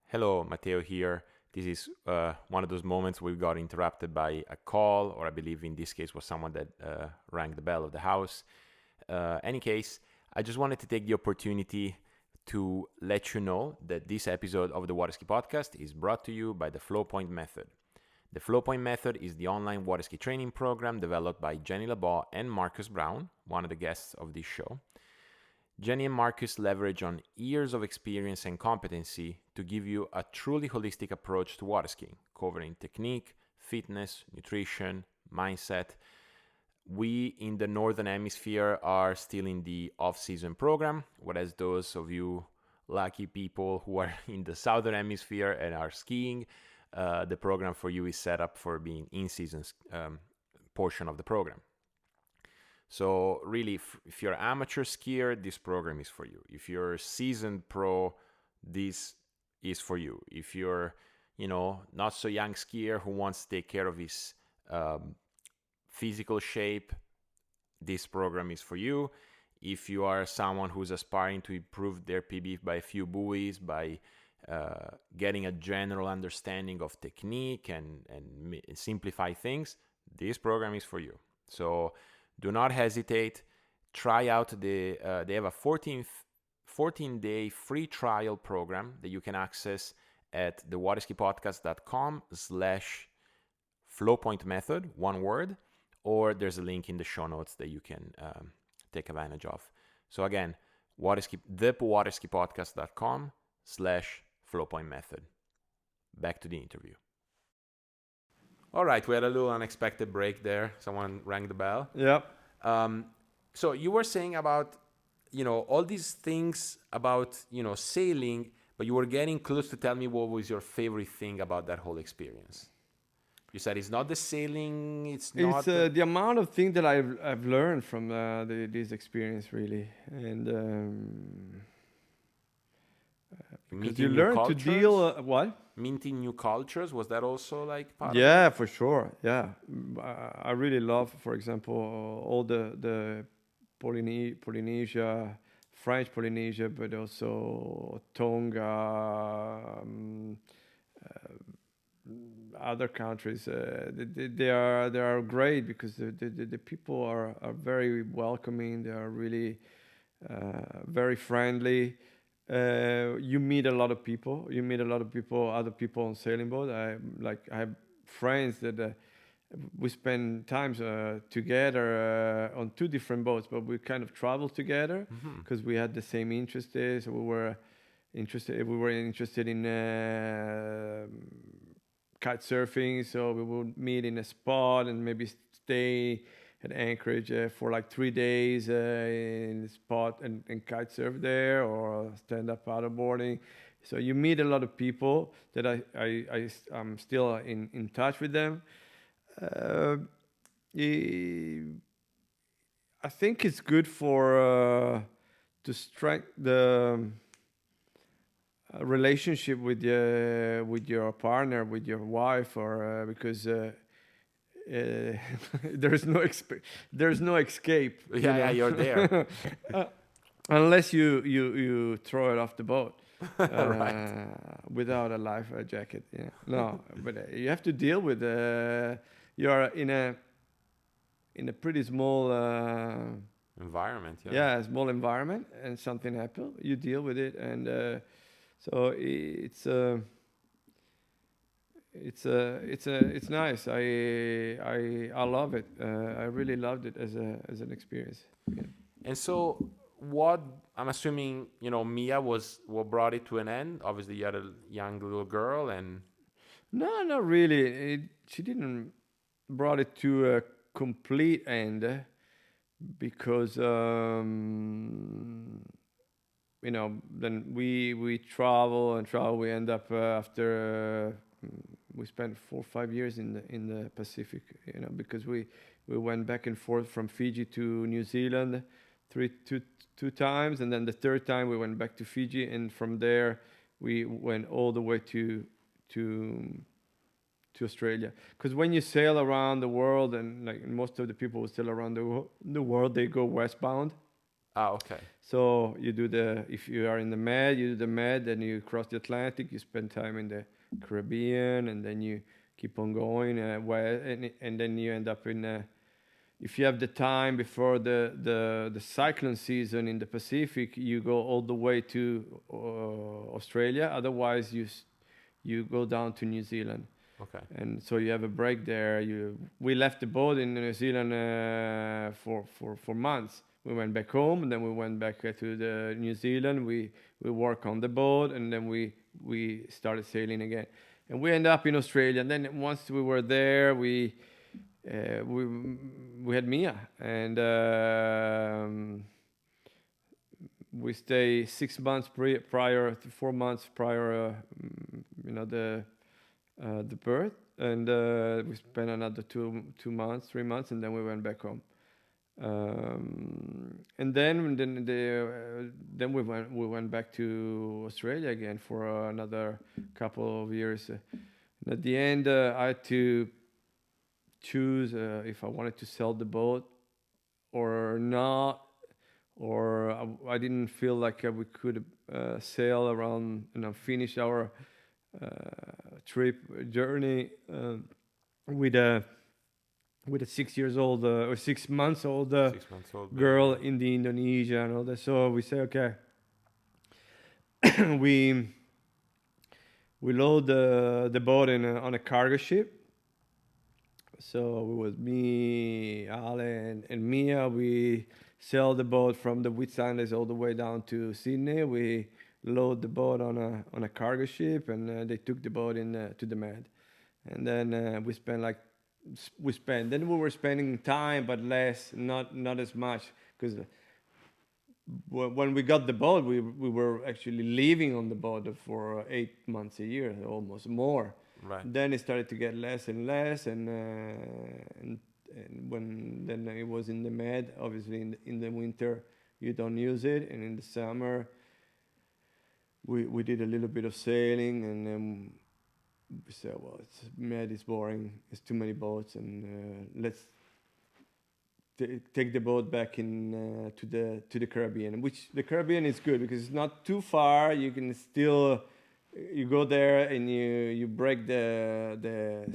Hello, Matteo here. This is one of those moments we got interrupted by a call, or I believe in this case was someone that rang the bell of the house. Any case, I just wanted to take the opportunity to let you know that this episode of the Waterski Podcast is brought to you by the Flowpoint Method. The Flowpoint Method is the online waterski training program developed by Jenny Labaugh and Marcus Brown, one of the guests of this show. Jenny and Marcus leverage on years of experience and competency to give you a truly holistic approach to water skiing, covering technique, fitness, nutrition, mindset. We in the Northern Hemisphere are still in the off-season program, whereas those of you lucky people who are in the Southern Hemisphere and are skiing, the program for you is set up for being in-season portion of the program. So really, if you're an amateur skier, this program is for you. If you're a seasoned pro, this is for you. If you're, not so young skier who wants to take care of his physical shape, this program is for you. If you are someone who's aspiring to improve their PB by a few buoys, by getting a general understanding of technique and simplify things, this program is for you. So do not hesitate. Try out they have a 14-day free trial program that you can access at thewaterskipodcast.com/flowpoint method, one word, or there's a link in the show notes that you can take advantage of. So again, thewaterskipodcast.com/flowpoint method. Back to the interview. All right, we had a little unexpected break there. Someone rang the bell. Yep. So you were saying about, all these things about, sailing, but you were getting close to tell me what was your favorite thing about that whole experience. You said it's not the sailing, it's not... the amount of things that I've learned from this experience, really. And because you learn to deal... what? Meeting new cultures, was that also like part of Yeah, it? for sure. Yeah. I really love, for example, all the Polynesia, French Polynesia, but also Tonga, other countries. They are great because the people are very welcoming. They are really very friendly. You meet a lot of people. Other people on sailing boat. I have friends that we spend times together on two different boats, but we kind of travel together because we had the same interests. So we were interested in kite surfing, so we would meet in a spot and maybe stay at Anchorage for like 3 days in the spot and kite surf there or stand up paddleboarding. So you meet a lot of people that I'm still in touch with them. I think it's good for to strengthen the relationship with your partner, with your wife, or because there's no escape. Yeah, you're there. Unless you throw it off the boat Right. without a life jacket. Yeah, no, but you have to deal with. You're in a pretty small. Environment, yeah. Yeah, a small environment, and something happens. You deal with it, and so it's nice. I love it. I really loved it as an experience. Yeah. And so what, I'm assuming, Mia was what brought it to an end. Obviously you had a young little girl and... No, not really. She didn't brought it to a complete end because then we travel. We end up after we spent 4 or 5 years in the Pacific, because we went back and forth from Fiji to New Zealand two times, and then the third time we went back to Fiji, and from there we went all the way to Australia. Because when you sail around the world, and like most of the people who sail around the world, they go westbound. Ah, okay. So you do if you are in the Med, you do the Med, then you cross the Atlantic, you spend time in the Caribbean, and then you keep on going west, and then you end up in. If you have the time before the cyclone season in the Pacific, you go all the way to Australia. Otherwise, you go down to New Zealand. Okay. And so you have a break there. We left the boat in New Zealand for months. We went back home, and then we went back to the New Zealand. We work on the boat, and then we started sailing again. And we end up in Australia. And then once we were there, we had Mia, and we stay 6 months prior to 4 months prior, the birth, and we spent another 2 months, 3 months, and then we went back home. And then we went back to Australia again for another couple of years. And at the end, I had to choose if I wanted to sell the boat or not, or I didn't feel like we could sail around and finish our journey with a 6 years old or 6 months old 6 months old girl baby. in the Indonesia and all that. So we say, okay, we we load the boat on a cargo ship. So it was me, Ale, and Mia. We sail the boat from the Whitsundays all the way down to Sydney. We load the boat on a cargo ship, and they took the boat in to the Med. And then then we were spending time, but less, not as much, because when we got the boat, we were actually living on the boat for 8 months a year, almost more. Right. Then it started to get less and less, and when then it was in the Med, obviously in the winter you don't use it, and in the summer we did a little bit of sailing, and then we said, well, Med is boring, it's too many boats, and let's take the boat back in to the Caribbean. Which the Caribbean is good because it's not too far. You can still you go there and you break the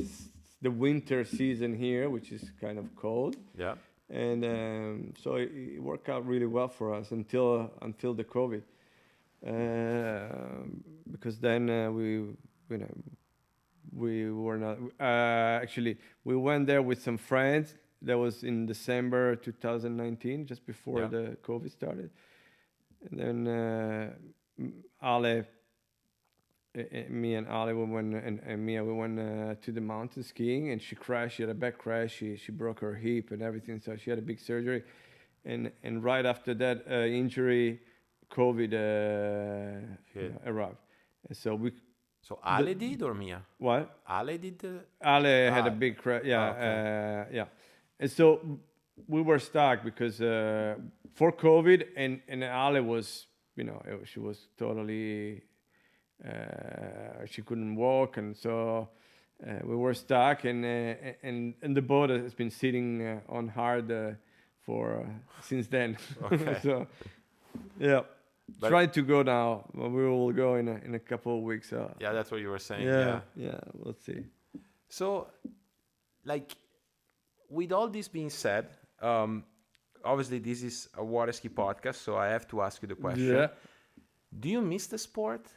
winter season here, which is kind of cold. Yeah. And so it worked out really well for us until the COVID, because then we were not actually we went there with some friends. That was in December 2019, just before the COVID started. And then Ale, me and Ale, we went, and Mia, we went to the mountain skiing, and she crashed. She had a back crash. She broke her hip and everything. So she had a big surgery. And right after that injury, COVID arrived. And so we. So Ale did or Mia? What? Ale did. Ale had a big crash. Yeah, okay. yeah. And so we were stuck because for COVID, and Ale was, she was totally, she couldn't walk, and so we were stuck, and the boat has been sitting on hard for since then. Okay. So, yeah. But try to go now. We will go in a couple of weeks. Yeah, that's what you were saying. Yeah, we'll see. So, like, with all this being said, obviously this is a water ski podcast, so I have to ask you the question. Yeah. Do you miss the sport?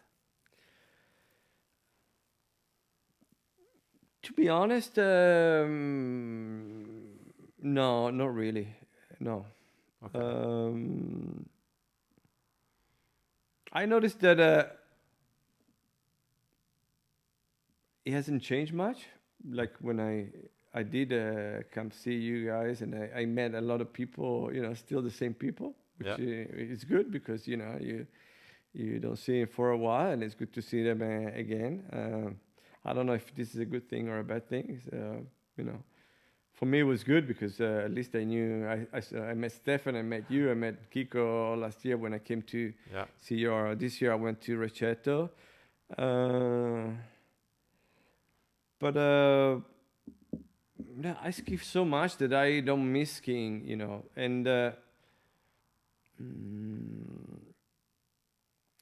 To be honest, no, not really. No. Okay. I noticed that it hasn't changed much. Like when I did come see you guys, and I met a lot of people, still the same people, which is good because you don't see them for a while, and it's good to see them again. I don't know if this is a good thing or a bad thing. For me it was good because at least I knew I met Stefan, I met you, I met Kiko last year when I came to see you. This year I went to Recetto. But I ski so much that I don't miss skiing, and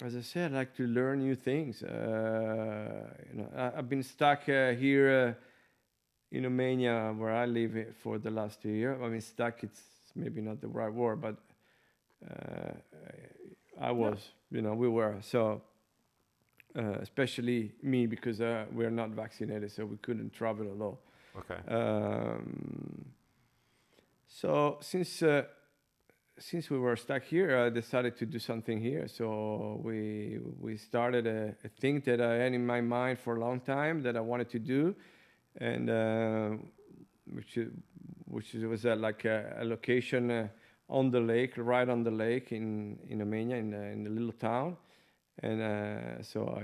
as I said, I like to learn new things. I've been stuck here in Romania, where I live for the last 2 years. I mean, stuck, it's maybe not the right word, but I was, we were. So, especially me, because we're not vaccinated, so we couldn't travel at all. Okay. So since we were stuck here, I decided to do something here. So we started a thing that I had in my mind for a long time that I wanted to do, and which was like a location on the lake, right on the lake in Romania, in the little town. And so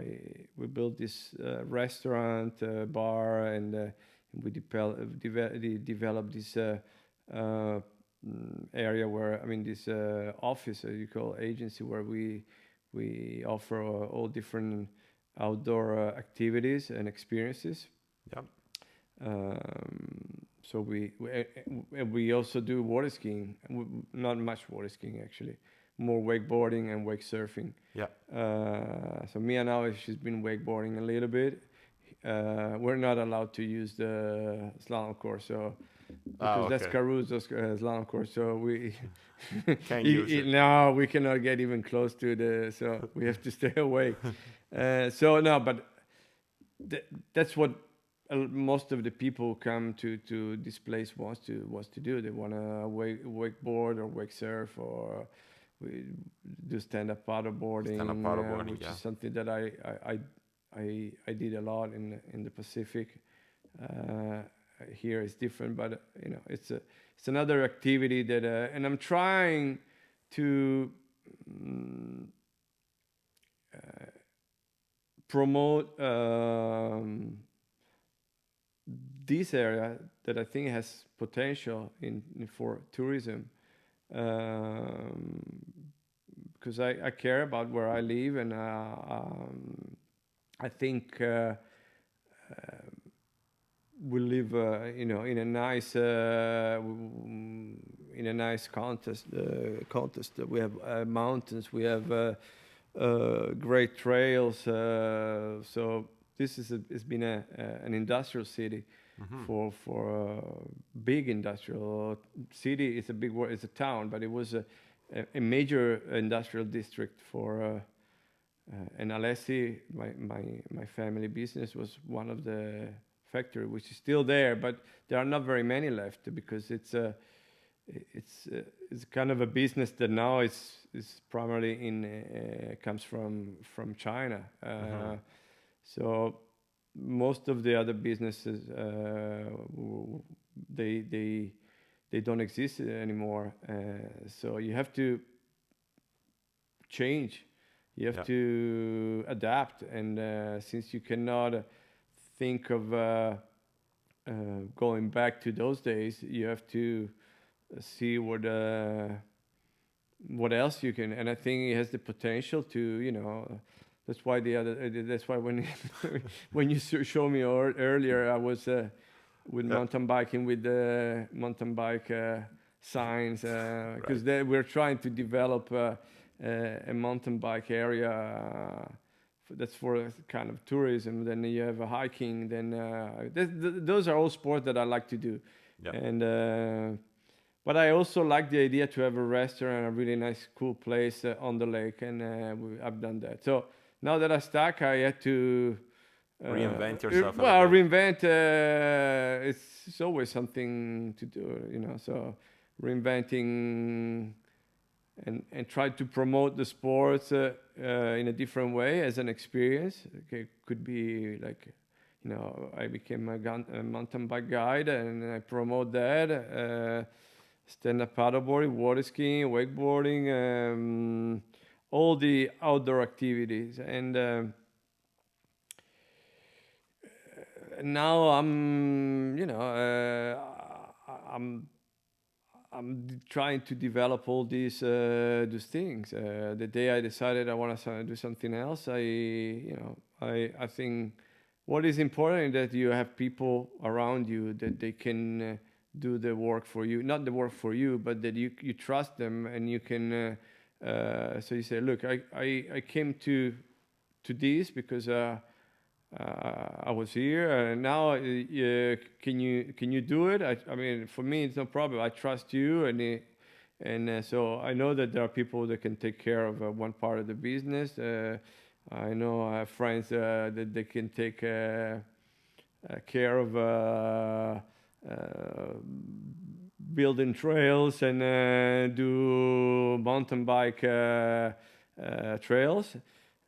we built this restaurant, bar, and we developed this area where, this office, you call agency, where we offer all different outdoor activities and experiences. Yeah. So we also do water skiing, not much water skiing actually, more wakeboarding and wake surfing. Yeah. So Mia now, she's been wakeboarding a little bit. We're not allowed to use the slalom course, so because that's Caruso's slalom course. So we can't use it. No, we cannot get even close to so we have to stay away. So no, but that's what most of the people who come to this place wants to do. They want to wakeboard or wake surf, or we do stand-up Stand-up paddleboarding, paddleboarding, which yeah. is something that I did a lot in the Pacific. Uh, Here it's different, but it's another activity that, and I'm trying to mm, promote this area that I think has potential for tourism, um, because I care about where I live, and I think we live, in a nice contest. We have mountains, we have great trails. So it's been an industrial city for a big industrial city. It's a big word. It's a town, but it was a major industrial district for. And Alessi, my family business, was one of the factory, which is still there, but there are not very many left, because it's kind of a business that now is primarily comes from China. So most of the other businesses, they don't exist anymore. So you have to change. You have to adapt, and since you cannot think of going back to those days, you have to see what else you can. And I think it has the potential to, that's why that's why when when you show me earlier, I was with mountain biking, with the mountain bike signs, because we're trying to develop a mountain bike area that's for kind of tourism. Then you have a hiking. Then those are all sports that I like to do. And but I also like the idea to have a restaurant, a really nice, cool place on the lake, and I've done that. So now that I'm stuck, I had to reinvent yourself. Well, reinvent. It's always something to do, So reinventing and try to promote the sports in a different way as an experience. Okay, could be like, I became a mountain bike guide, and I promote that. Stand-up paddleboarding, water skiing, wakeboarding, all the outdoor activities. And now I'm trying to develop all these things. The day I decided I want to do something else, I think what is important is that you have people around you that they can do the work for you. Not the work for you, but that you trust them, and you can. So you say, look, I came to this because I was here, and now can you do it? I mean, for me, it's no problem. I trust you, and so I know that there are people that can take care of one part of the business. I know I have friends that they can take care of building trails and do mountain bike trails.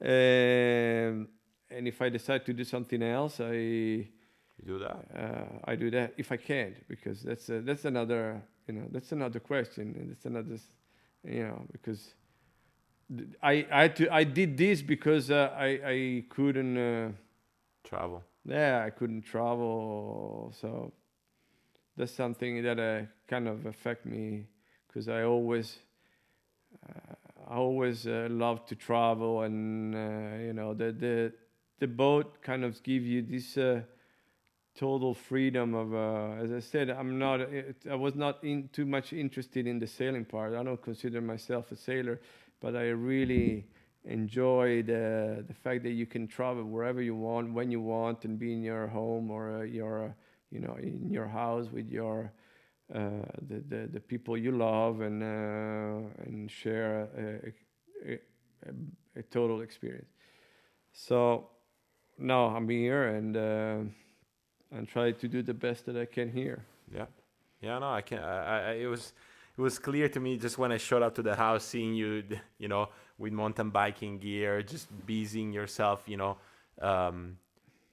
And if I decide to do something else, You do that. I do that if I can, because that's another question, and it's another because I did this because I couldn't Travel. I couldn't travel, so that's something that kind of affect me, because I always love to travel, and the boat kind of give you this total freedom of, as I said, I was not too much interested in the sailing part. I don't consider myself a sailor, but I really enjoy the fact that you can travel wherever you want, when you want, and be in your home, or in your house with your the people you love, and share a total experience. So now I'm here and try to do the best that I can here. Yeah, yeah. No, I can. It was clear to me just when I showed up to the house, seeing you, you know, with mountain biking gear, just busying yourself, you know, um,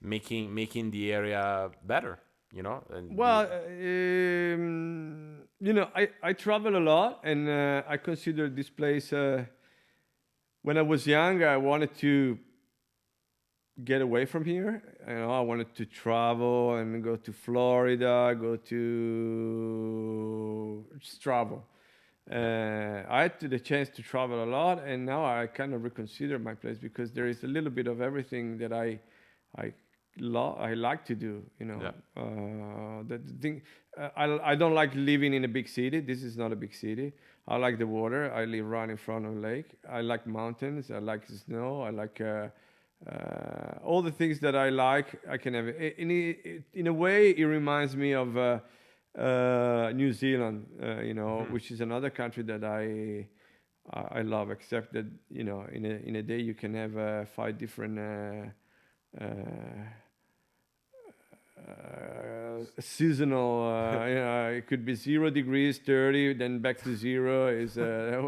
making the area better, you know, and Well, the, I travel a lot, and I consider this place. When I was young, I wanted to get away from here. I wanted to travel and go to Florida, go to just travel. yeah, I had the chance to travel a lot, and now I kind of reconsider my place because there is a little bit of everything that I, I like to do. yeah, The thing, I don't like living in a big city. This is not a big city. I like the water. I live right in front of a lake. I like mountains. I like snow. I like all the things that I like. I can have. In a way, it reminds me of. New Zealand, hmm, which is another country that I love. Except that in a day you can have 5 different seasonal. It could be 0 degrees, 30, then back to zero. Is that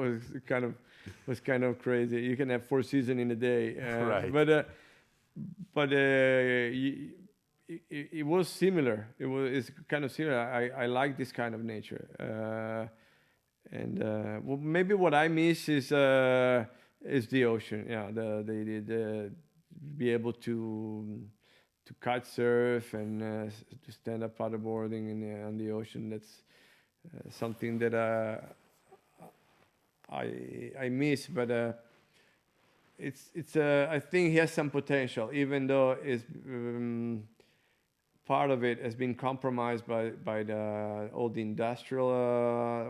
was kind of crazy. You can have 4 seasons in a day, right, but it was similar. It's kind of similar. I like this kind of nature, and well, maybe what I miss is the ocean. Yeah, the be able to kite surf and to stand up paddleboarding on the ocean. That's something that I miss, but. It's I think he has some potential, even though it's part of it has been compromised by the all the industrial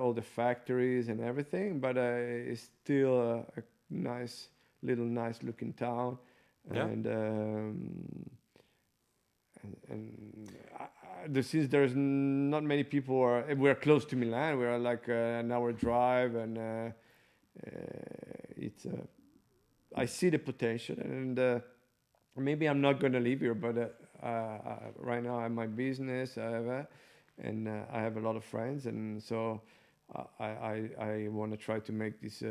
all the factories and everything, but it's still a nice looking town, yeah, and since there's not many people we're close to Milan. We're like an hour drive, and it's I see the potential, and maybe I'm not going to live here, but right now I have my business, and I have a lot of friends, and so I want to try to make this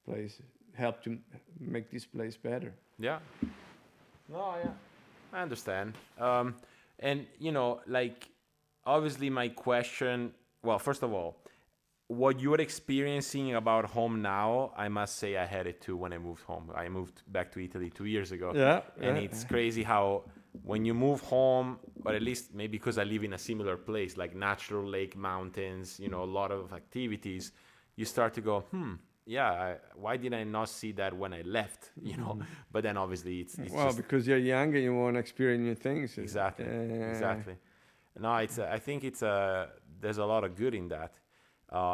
place help to make this place better. yeah. No, yeah, I understand. And you know, like obviously, my question. Well, first of all, what you're experiencing about home now, I must say I had it too when I moved home. I moved back to Italy 2 years ago, Yeah, and yeah, it's crazy how when you move home, or at least maybe because I live in a similar place, like natural lake, mountains, you know, a lot of activities, you start to go, yeah, why did I not see that when I left, you know? But then obviously it's well, just because you're young and you want to experience new things. exactly, exactly. No, it's I think it's there's a lot of good in that.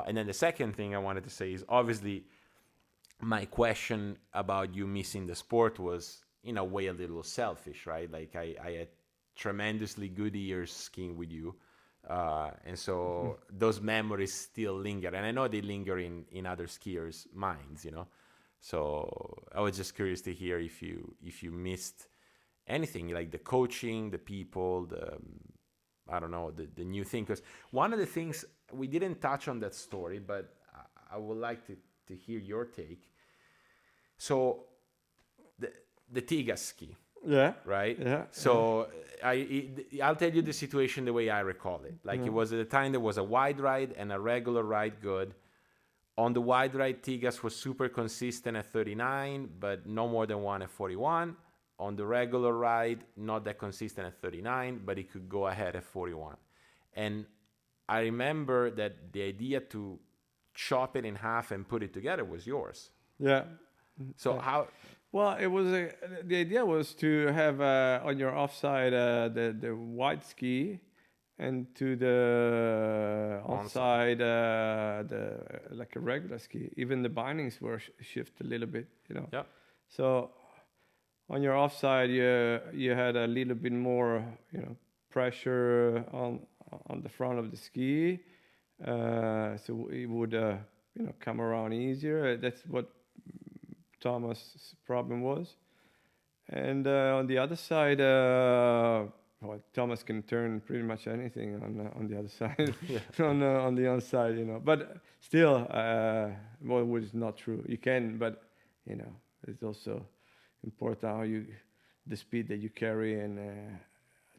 And then the second thing I wanted to say is obviously my question about you missing the sport was in a way a little selfish, right? Like I had tremendously good years skiing with you. And so those memories still linger. And I know they linger in other skiers' minds, you know. So I was just curious to hear if you missed anything like the coaching, the people, the I don't know the new thing. Because one of the things we didn't touch on that story, but I would like to hear your take. So the the Tiga ski, Yeah, right? yeah, yeah, So I'll tell you the situation the way I recall it. Like yeah. it was at the time there was a wide ride and a regular ride good. On the wide ride, Tigas was super consistent at 39, but no more than one at 41. On the regular ride, not that consistent at 39, but it could go ahead at 41. And I remember that the idea to chop it in half and put it together was yours. Yeah. So how? Well, it was the idea was to have on your offside the wide ski, and to the On onside the like a regular ski. Even the bindings were shift a little bit. Yeah, So on your offside, you had a little bit more pressure on the front of the ski, so it would come around easier. That's what Thomas' problem was, And on the other side, well, Thomas can turn pretty much anything on the other side, Yeah. on the outside, you know. But still, well, which is not true. You can, but you know, it's also important how you, the speed that you carry and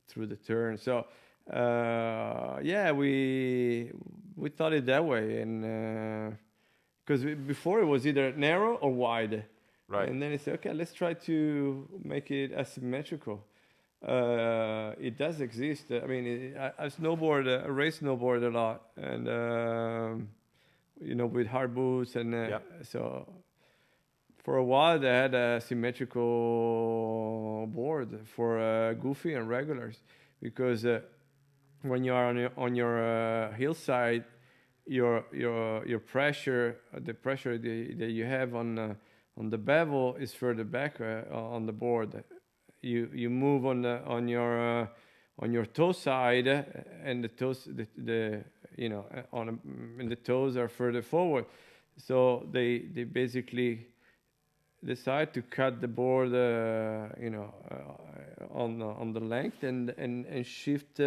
through the turn. So yeah, we thought it that way, and because before it was either narrow or wide, Right. and then it's okay. Let's try to make it asymmetrical. It does exist. I mean, I snowboard, I race snowboard a lot, and you know, with hard boots, and Yeah. so for a while they had a symmetrical board for goofy and regulars, because when you are on your hillside, your pressure, the pressure that you have on the bevel is further back on the board. You move on your toe side, and the toes the you know and the toes are further forward. So they basically decide to cut the board, on the length, and shift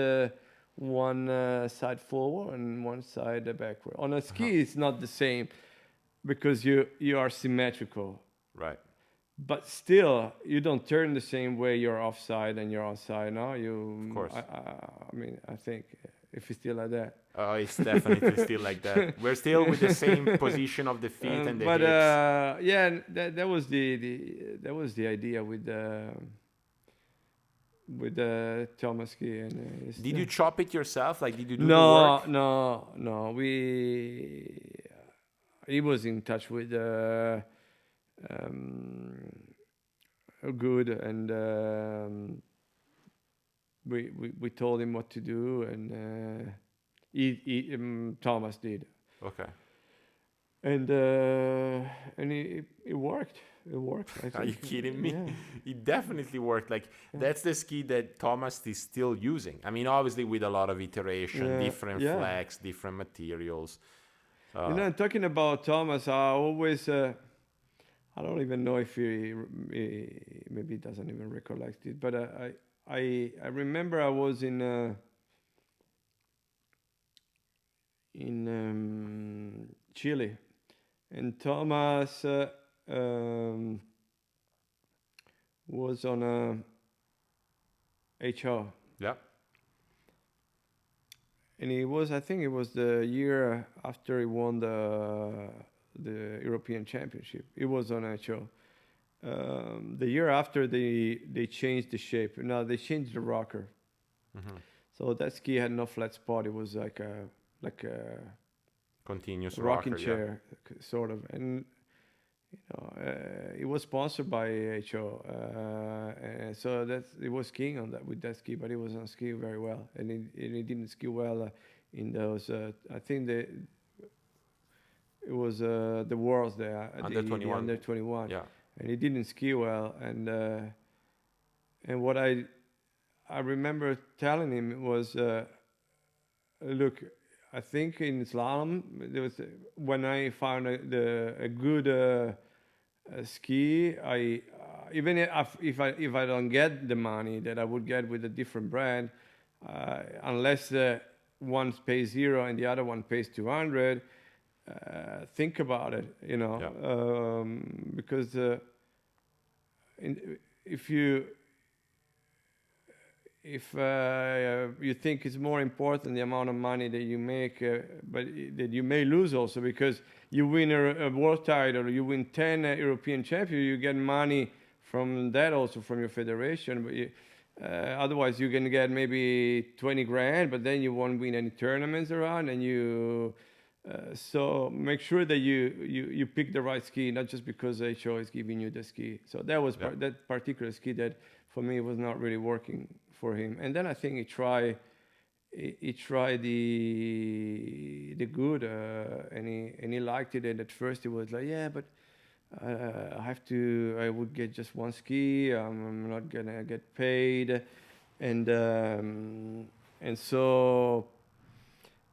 one side forward and one side backward. On a Uh-huh. ski, it's not the same because you are symmetrical, Right. but still you don't turn the same way. You're offside and you're onside. No, Of course. I mean, I think if it's still like that. It's definitely still like that. We're still with the same position of the feet and the But hips. yeah, that was that was the idea with the Thomas ski, and Did you chop it yourself? Like, did you do the no, work? no. He was in touch with um, good, and we told him what to do, and Thomas did, Okay. and it worked. It worked. I Are you think. kidding me? Yeah. It definitely worked. Like, Yeah. that's the ski that Thomas is still using. I mean, obviously with a lot of iteration, different Yeah. flex, different materials. You know, talking about Thomas, I always, I don't even know if he maybe he doesn't even recollect it, but I remember I was in Chile, and Thomas was on a HO, Yeah. and I think it was the year after he won the European Championship. It was on HO. The year after they changed the shape. Now they changed the rocker, Hmm. so that ski had no flat spot. It was like a Continuous rocking rocker, yeah. chair, sort of, and you know it was sponsored by HO, and so it was skiing on that with that ski, but it wasn't skiing very well, and it didn't ski well in those. I think it was the Worlds there, Under the 21. under 21, Yeah. and he didn't ski well, and what I remember telling him was, look, I think in slalom there was when I found a good ski. I even if I don't get the money that I would get with a different brand, unless one pays 0 and the other one pays 200. Think about it, you know, Yeah. because if you you think it's more important the amount of money that you make, but that you may lose also because you win a world title, you win 10 European champions, you get money from that also from your federation. But otherwise, you can get maybe 20 grand, but then you won't win any tournaments around, and you. So make sure that you pick the right ski, not just because HO is giving you the ski. So that was Yeah. that particular ski that for me was not really working for him. And then I think he tried the good, and he liked it. And at first he was like, yeah, but I would get just one ski. I'm not gonna get paid, and so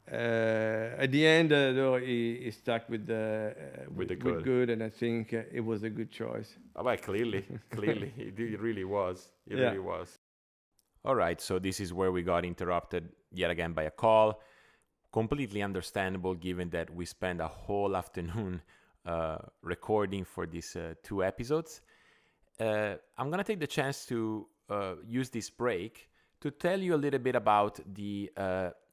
At the end, though, he stuck with good. good, and I think it was a good choice. Oh, well, clearly, it really was. It Yeah. really was. All right, so this is where we got interrupted yet again by a call. Completely understandable, given that we spent a whole afternoon recording for these 2 episodes. I'm gonna take the chance to use this break to tell you a little bit about the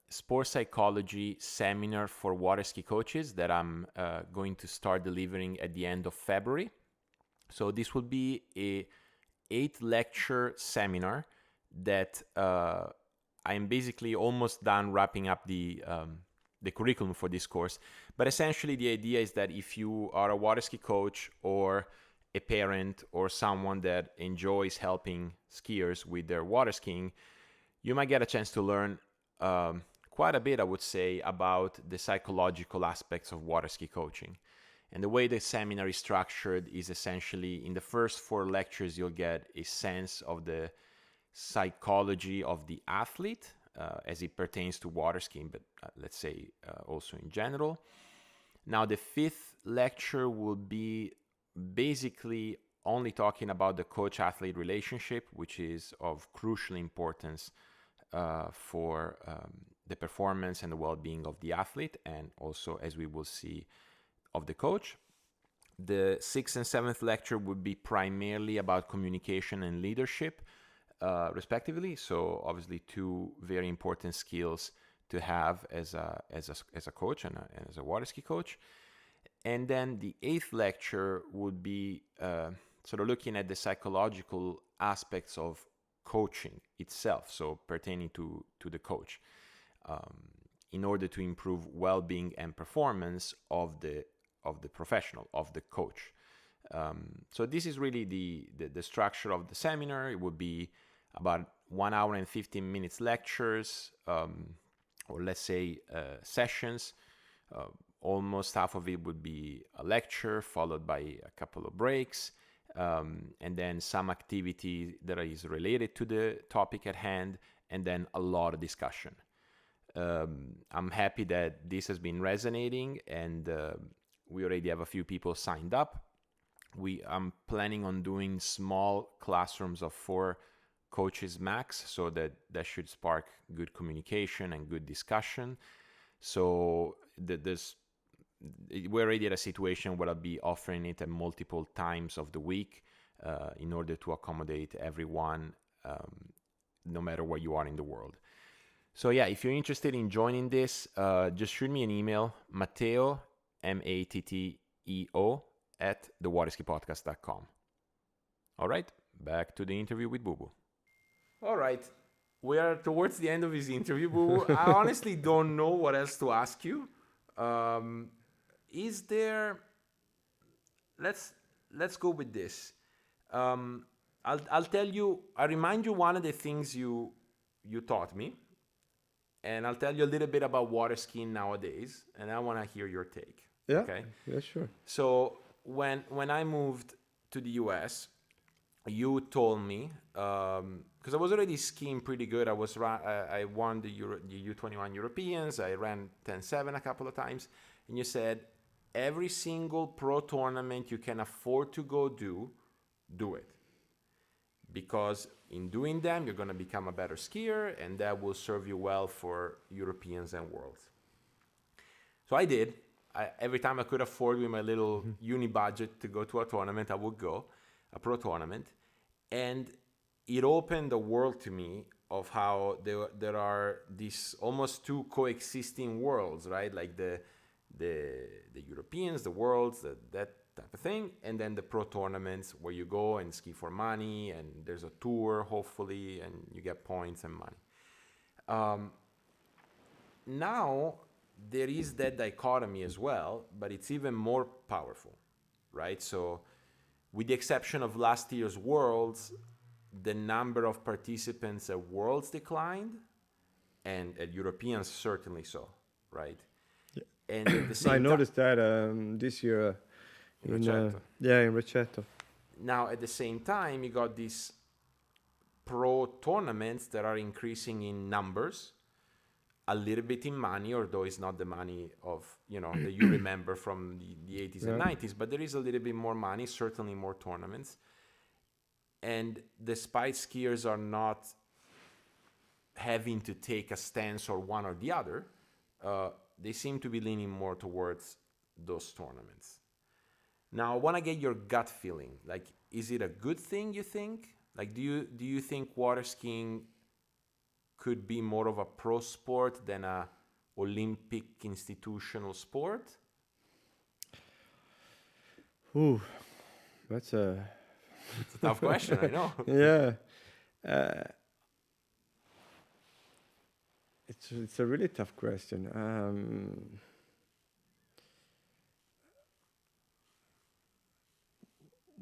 sports psychology seminar for water ski coaches that I'm going to start delivering at the end of February. So this will be a 8-lecture seminar that I'm basically almost done wrapping up the curriculum for this course. But essentially the idea is that if you are a water ski coach or a parent or someone that enjoys helping skiers with their water skiing, you might get a chance to learn quite a bit, I would say, about the psychological aspects of water ski coaching. And the way the seminar is structured is essentially in the first 4 lectures, you'll get a sense of the psychology of the athlete as it pertains to water skiing, but let's say also in general. Now, the 5th lecture will be basically only talking about the coach-athlete relationship, which is of crucial importance for the performance and the well-being of the athlete, and also, as we will see, of the coach. The 6th and 7th lecture would be primarily about communication and leadership, respectively. So obviously 2 very important skills to have as a coach and as a water ski coach. And then the 8th lecture would be sort of looking at the psychological aspects of coaching itself, so pertaining to the coach, in order to improve well-being and performance of the professional, of the coach. So this is really the structure of the seminar. It would be about 1 hour and 15 minutes lectures, or let's say sessions. Almost half of it would be a lecture followed by a couple of breaks, and then some activity that is related to the topic at hand, and then a lot of discussion. I'm happy that this has been resonating, and we already have a few people signed up. I'm planning on doing small classrooms of 4 coaches max, so that should spark good communication and good discussion. So we're already at a situation where I'll be offering it at multiple times of the week in order to accommodate everyone, no matter where you are in the world. So yeah, if you're interested in joining this, just shoot me an email, Matteo, Matteo, at thewaterskipodcast.com. All right, back to the interview with Bubu. All right, we are towards the end of his interview, Bubu. I honestly don't know what else to ask you. Is there? Let's go with this. I'll tell you. I remind you one of the things you taught me, and I'll tell you a little bit about water skiing nowadays, and I want to hear your take. Yeah. Okay. Yeah, sure. So when I moved to the US, you told me, because I was already skiing pretty good. I won the U21 Europeans. I ran 10.7 a couple of times, and you said every single pro tournament you can afford to go do it, because in doing them you're going to become a better skier, and that will serve you well for Europeans and Worlds. So I did. Every time I could afford with my little uni budget to go to a tournament, I would go, a pro tournament. And it opened the world to me of how there are these almost 2 coexisting worlds, right? Like the Europeans, the Worlds, that type of thing, and then the pro tournaments where you go and ski for money, and there's a tour, hopefully, and you get points and money. Now, there is that dichotomy as well, but it's even more powerful, right? So with the exception of last year's Worlds, the number of participants at Worlds declined, and at Europeans certainly so, right? Yeah. And at the same I noticed that this year in Recetto. Now, at the same time, you got these pro tournaments that are increasing in numbers, a little bit in money, although it's not the money of, that you remember from the 80s and Yeah. 90s, but there is a little bit more money, certainly more tournaments. And despite skiers are not having to take a stance or one or the other, they seem to be leaning more towards those tournaments. Now, I want to get your gut feeling. Like, is it a good thing, you think? Like, do you think water skiing could be more of a pro sport than a Olympic institutional sport? Ooh, that's a It's a tough question, I know. yeah. Uh, it's a really tough question.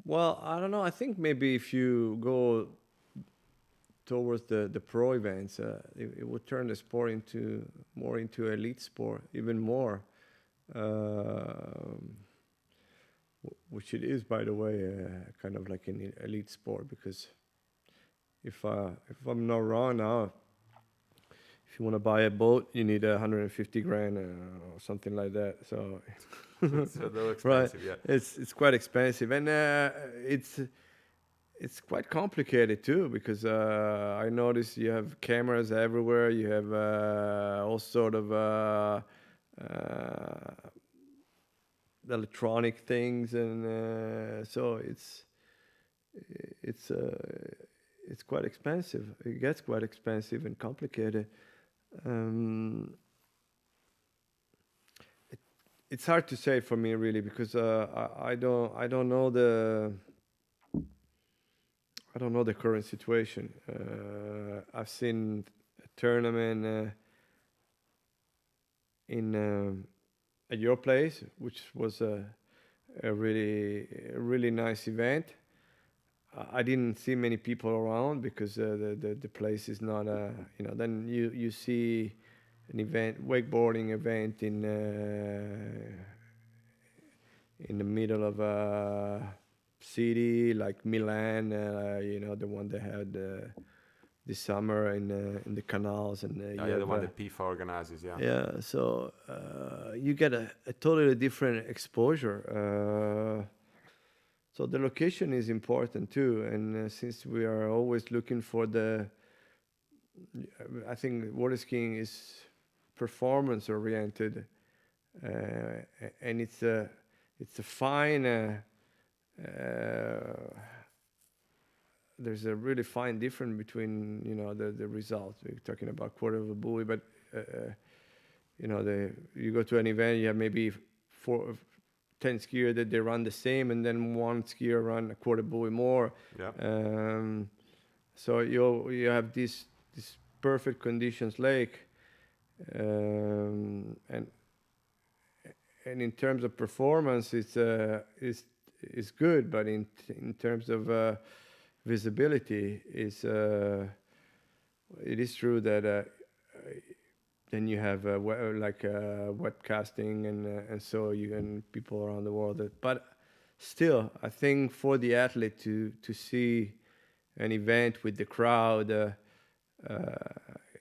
Well, I don't know. I think maybe if you go towards the pro events, it would turn the sport into more into elite sport, even more. Um, which it is, by the way, kind of like an elite sport, because if I'm not wrong now, if you want to buy a boat, you need 150 grand or something like that. So, It's a little right, expensive, yeah. it's quite expensive, and it's quite complicated too, because I notice you have cameras everywhere. You have all sort of electronic things, and so it's uh, it's quite expensive. It gets quite expensive and complicated. Um, it, it's hard to say for me really, because I don't know the current situation. I've seen a tournament in at your place, which was a really nice event. I didn't see many people around because the place is not Then you see an event, wakeboarding event in the middle of a city like Milan, the one they had this summer in the canals, and Yeah, you yeah, the have one that PIFA organizes, yeah. yeah. So you get a totally different exposure. So the location is important too, and since we are always looking for I think water skiing is performance oriented, and it's a fine. There's a really fine difference between the results. We're talking about quarter of a buoy, but you go to an event, you have maybe 10 skier that they run the same, and then one skier run a quarter buoy more. Yeah. So you have this perfect conditions lake, and in terms of performance, it's good, but in terms of visibility, it is true that then you have webcasting, and so you can people around the world. But still, I think for the athlete to see an event with the crowd,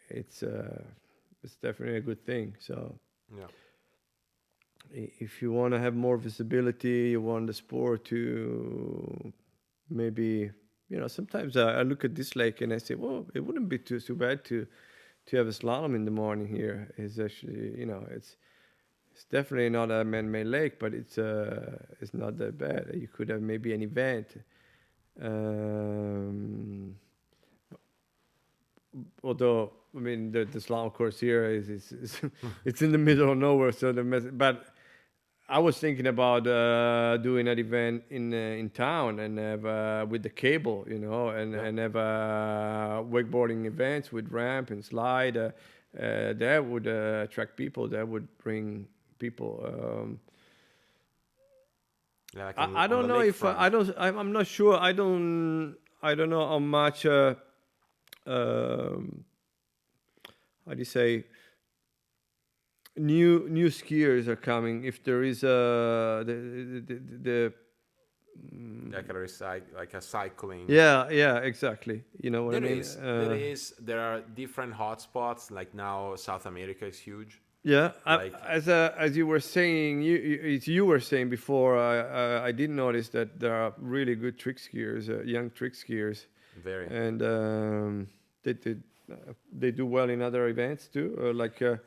it's definitely a good thing. So Yeah. if you want to have more visibility, you want the sport to maybe, sometimes I look at this lake and I say, well, it wouldn't be too bad to have a slalom in the morning here. It's actually, it's definitely not a man-made lake, but it's not that bad. You could have maybe an event. Although, I mean, the slalom course here is it's in the middle of nowhere. So but I was thinking about doing an event in town, and have with the cable, and have wakeboarding events with ramp and slide. That would attract people. That would bring people. Yeah, like I on the don't know if lakefront. I'm not sure. I don't know how much. Um, how do you say? New skiers are coming. If there is the like a cycling. Yeah, exactly. You know what I mean? There are different hotspots. Like now, South America is huge. Yeah, Like, as you were saying, as you were saying before, I did notice that there are really good trick skiers, young trick skiers, very. and they do well in other events too.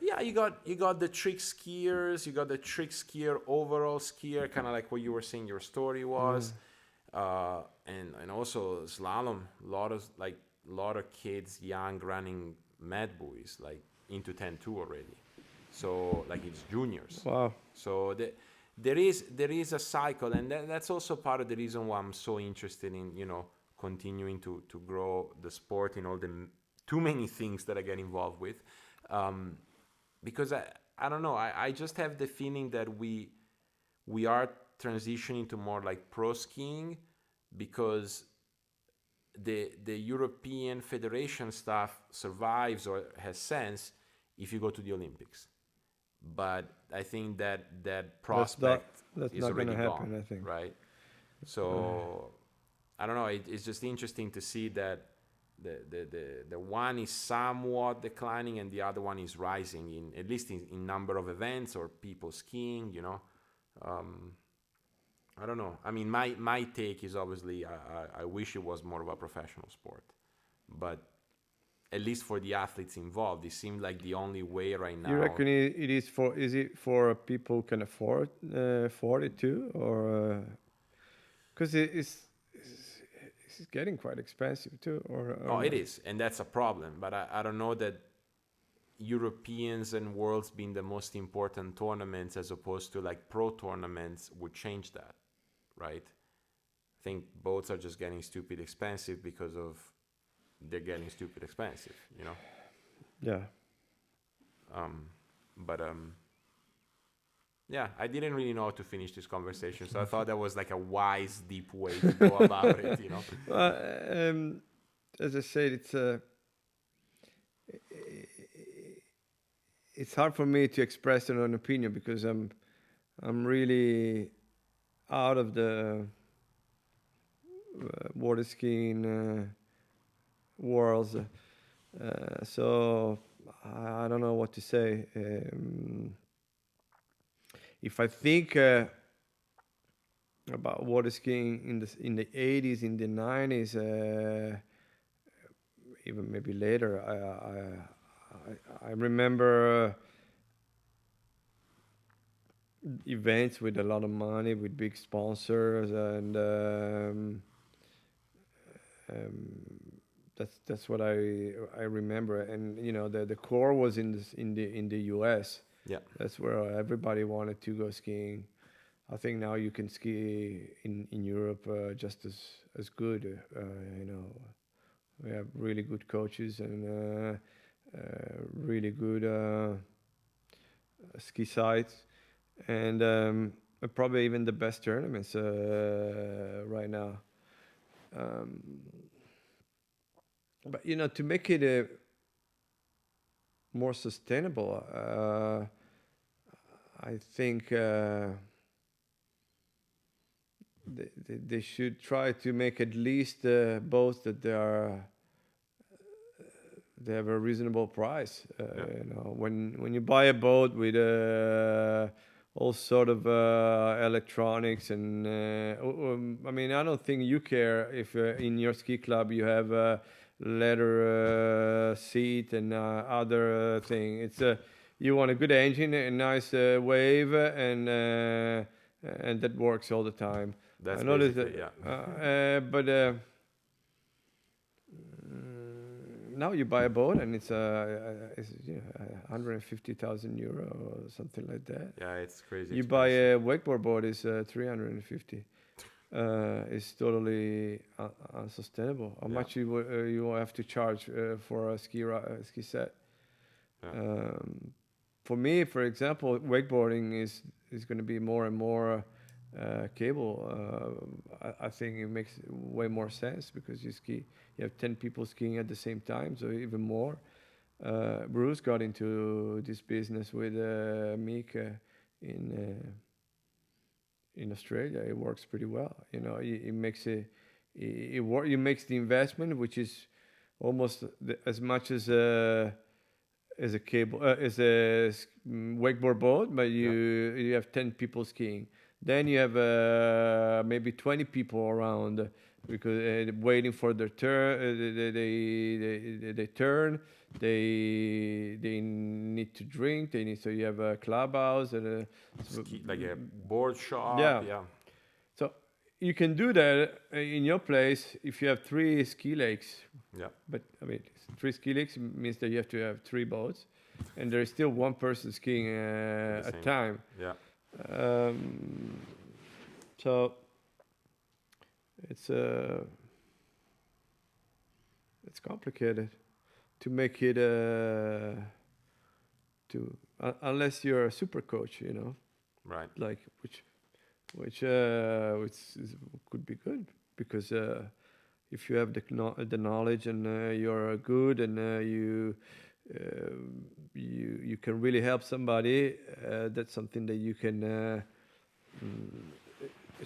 Yeah, you got the trick skiers, you got the trick skier, overall skier, kind of like what you were saying your story was, and also slalom. Lot of kids, young, running mad buoys like into 10-2 already. So like it's juniors. Wow. So there is a cycle, and that's also part of the reason why I'm so interested in continuing to grow the sport in all the too many things that I get involved with, um, because I don't know, I just have the feeling that we are transitioning to more like pro skiing, because the European Federation stuff survives or has sense if you go to the Olympics. But I think that That's not prospect that's is not going to already gone, happen, I think. right? So I don't know. It's just interesting to see that the one is somewhat declining and the other one is rising, in at least in number of events or people skiing. Um, I don't know. I mean, my take is obviously I wish it was more of a professional sport, but at least for the athletes involved, it seemed like the only way right You now. reckon it is for? Is it for people who can afford it too, or because it's getting quite expensive too, or Oh, it not? is, and that's a problem. But I don't know that Europeans and Worlds being the most important tournaments as opposed to like pro tournaments would change that, right? I think boats are just getting stupid expensive because of they're getting stupid expensive. Yeah. Um, but yeah, I didn't really know how to finish this conversation, so I thought that was like a wise, deep way to go about it. Well, as I said, it's hard for me to express an opinion because I'm really out of the water skiing worlds, so I don't know what to say. If I think about water skiing in the 80s, in the 90s, even maybe later, I remember events with a lot of money, with big sponsors, and that's what I remember. And the core was in the U.S. Yeah, That's where everybody wanted to go skiing. I think now you can ski in Europe just as good. We have really good coaches and really good ski sites, and probably even the best tournaments right now. Um, but to make it more sustainable, I think they should try to make at least boats that they have a reasonable price. yeah, When you buy a boat with all sort of electronics and I mean, I don't think you care if in your ski club you have a leather seat and other thing. It's you want a good engine, a nice wave, and that works all the time. I that's noticed basically, that, yeah. but. Now you buy a boat and it's 150,000 euro or something like that. Yeah, it's crazy You buy expensive. a wakeboard board is 350. It's totally unsustainable. How Yeah, much you will have to charge for a ski set? yeah, Um, for me, for example, wakeboarding is going to be more and more cable. I think it makes way more sense because you have 10 people skiing at the same time, so even more. Bruce got into this business with Meek in in Australia, it works pretty well. You know, it makes it makes the investment, which is almost as much as a cable as a wakeboard boat, but Yeah. you have 10 people skiing. Then you have maybe 20 people around because waiting for their turn. They turn. They need to drink. They need, so you have a clubhouse and Ski, like a board shop. yeah. Yeah. So you can do that in your place if you have three ski lakes. Yeah. But I mean, three ski lakes means that you have to have three boats, and there is still one person skiing At the at a same. time. Yeah. Um, so it's uh, it's complicated to make it unless you're a super coach, you know, Right. like which could be good because if you have the knowledge and you're good and uh, you can really help somebody, that's something that you can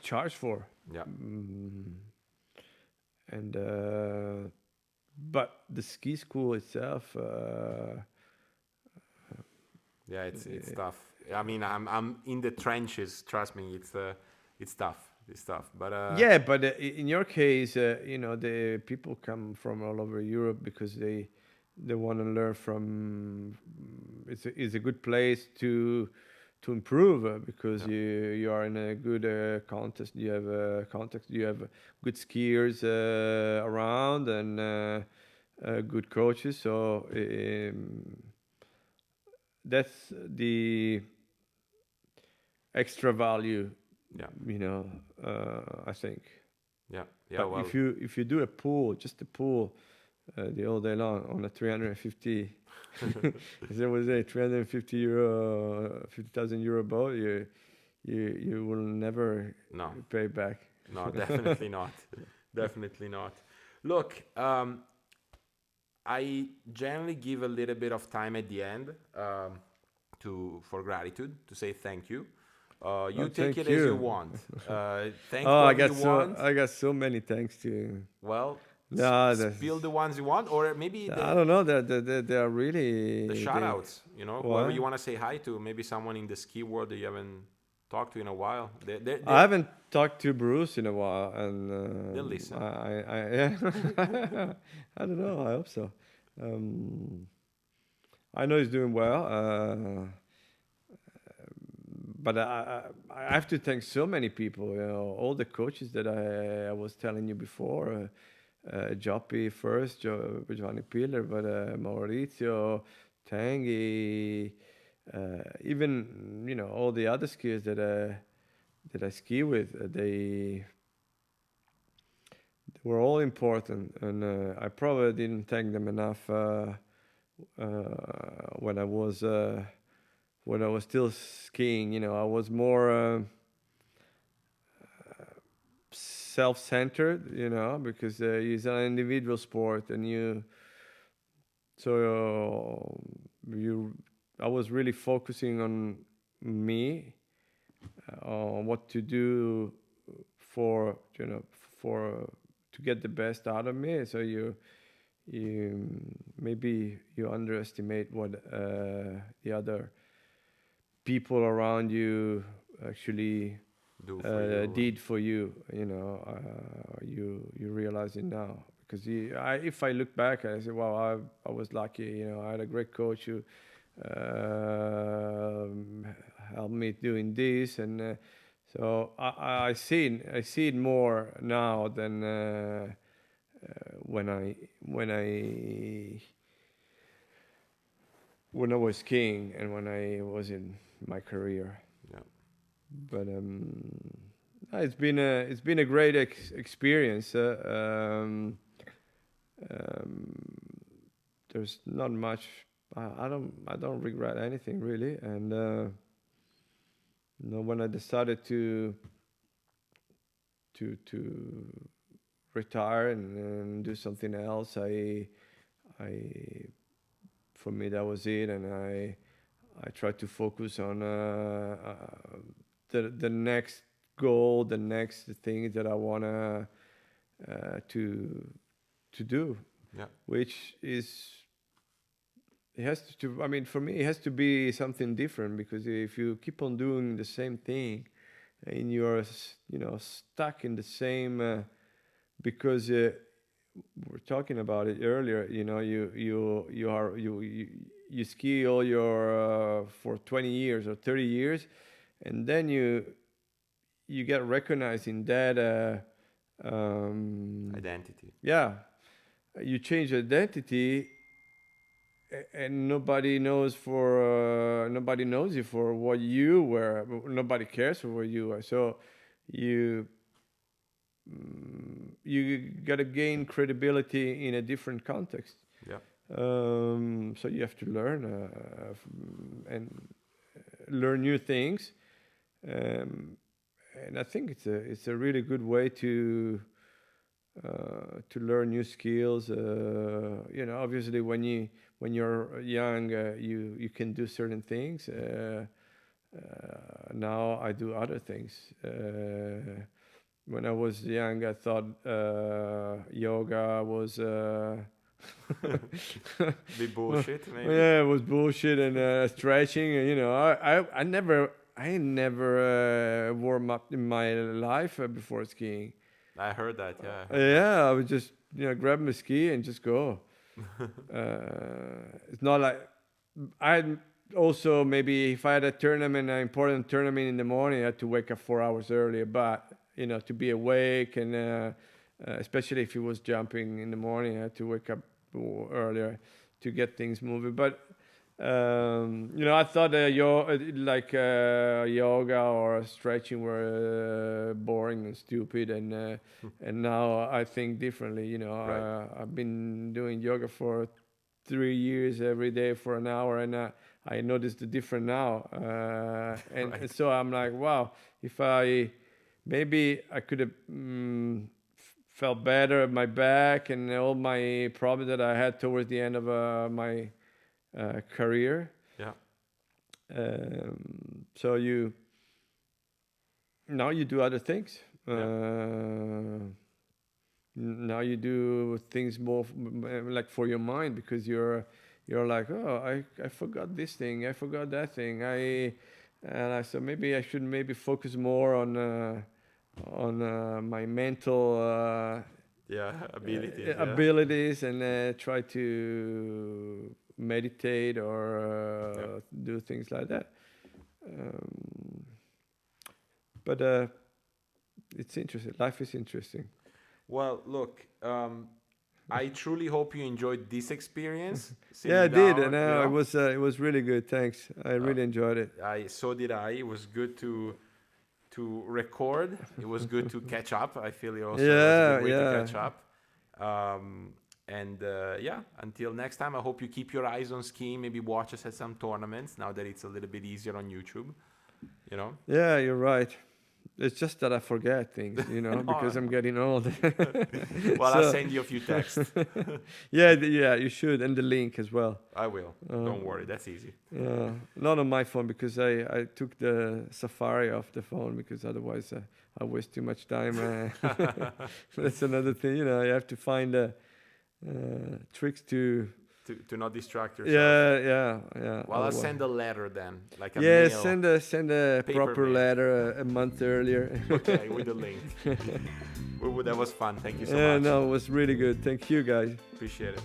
charge for. Yeah. Mm, and but the ski school itself, Yeah. It's tough. I mean, I'm in the trenches. Trust me, it's tough. It's tough. But yeah, but in your case, you know, the people come from all over Europe because they want to learn from. It's a good place to improve because yeah. you are in a good contest. You have context. You have good skiers around and good coaches. So that's the extra value, Yeah. you know. I think. Yeah. Yeah. But Well. if you do a pool, just a pool, the all day long on a 350, as there was a 350 euro, 50,000 euro boat, you will never No. pay back. No. Definitely not. Definitely not. Look. I generally give a little bit of time at the end to for gratitude to say thank you. Oh, You take thank it as you you. want. Thank Oh, whoever you want. I got so many thanks to you. Well, No, spill the ones you want, or maybe I don't know. They are the really shout they outs. You know, whoever what? you want to say hi to. Maybe someone in the ski world that you haven't talked to in a while. I haven't talked to Bruce in a while, and They'll listen. yeah. I don't know. I hope so. Um, I know he's doing well, but I have to thank so many people. You know, all the coaches that I was telling you before. Joppi first, Giovanni Piller, but Maurizio, Tanguy, even you know all the other skiers that I ski with, they were all important, and I probably didn't thank them enough when I was still skiing. You know, I was more self-centered. You know, because it's an individual sport, and you I was really focusing on me, on what to do for you know for to get the best out of me. So you maybe you underestimate what the other people around you actually Do for you. did for you. You know, you realize it now because if I look back, I say, wow, I was lucky. You know, I had a great coach who um, helped me doing this, and so I see it more now than when I was skiing and when I was in my career. Yeah. But it's been a great experience. Um, there's not much. I don't regret anything really. And you know, when I decided to retire and do something else, I for me that was it, and I tried to focus on the next goal, the next thing that I wanna to do, Yeah. which is it has to. I mean, for me, it has to be something different because if you keep on doing the same thing and you're stuck in the same because we were talking about it earlier. You ski all your for 20 years or 30 years, and then you get recognized in that Identity. yeah, you change identity, and nobody knows you for what you were. Nobody cares for what you are. So you you gotta gain credibility in a different context. Yeah. So you have to learn and learn new things, and I think it's a really good way to learn new skills. Obviously, when you're young, you can do certain things. Now I do other things. When I was young, I thought yoga was Be bullshit, maybe. yeah, it was bullshit and stretching. And, I never warm up in my life before skiing. I heard that. Yeah. Yeah, I would just grab my ski and just go. It's not like I also maybe if I had an important tournament in the morning, I had to wake up 4 hours earlier. But to be awake and especially if it was jumping in the morning, I had to wake up earlier to get things moving. But I thought yoga or stretching were boring and stupid, and now I think differently. Right. I've been doing yoga for 3 years every day for an hour, and I noticed the difference now. And Right. so I'm like, wow, if maybe I could have felt better at my back and all my problems that I had towards the end of my career. Yeah. So now you do other things. Now you do things more like for your mind, because you're like, oh, I forgot this thing, I forgot that thing. So maybe I should focus more on my mental abilities and try to meditate or do things like that. But it's interesting. Life is interesting. Well, look, I truly hope you enjoyed this experience. Yeah, I did, and it it was really good. Thanks, I really enjoyed it. So did I. It was good to record. It was good to catch up. I feel it also was a good way to catch up. Until next time, I hope you keep your eyes on skiing. Maybe watch us at some tournaments now that it's a little bit easier on YouTube. Yeah, you're right. It's just that I forget things, because I'm getting old. Well, I'll send you a few texts. Yeah, you should, and the link as well. I will. Don't worry, that's easy. Not on my phone, because I took the Safari off the phone, because otherwise I waste too much time. That's another thing, you have to find tricks to not distract yourself. Yeah. Well, I'll send a letter then, like a mail. Send a proper mail. letter a month earlier. Okay, with the link. That was fun. Thank you so much. No, it was really good. Thank you, guys. Appreciate it.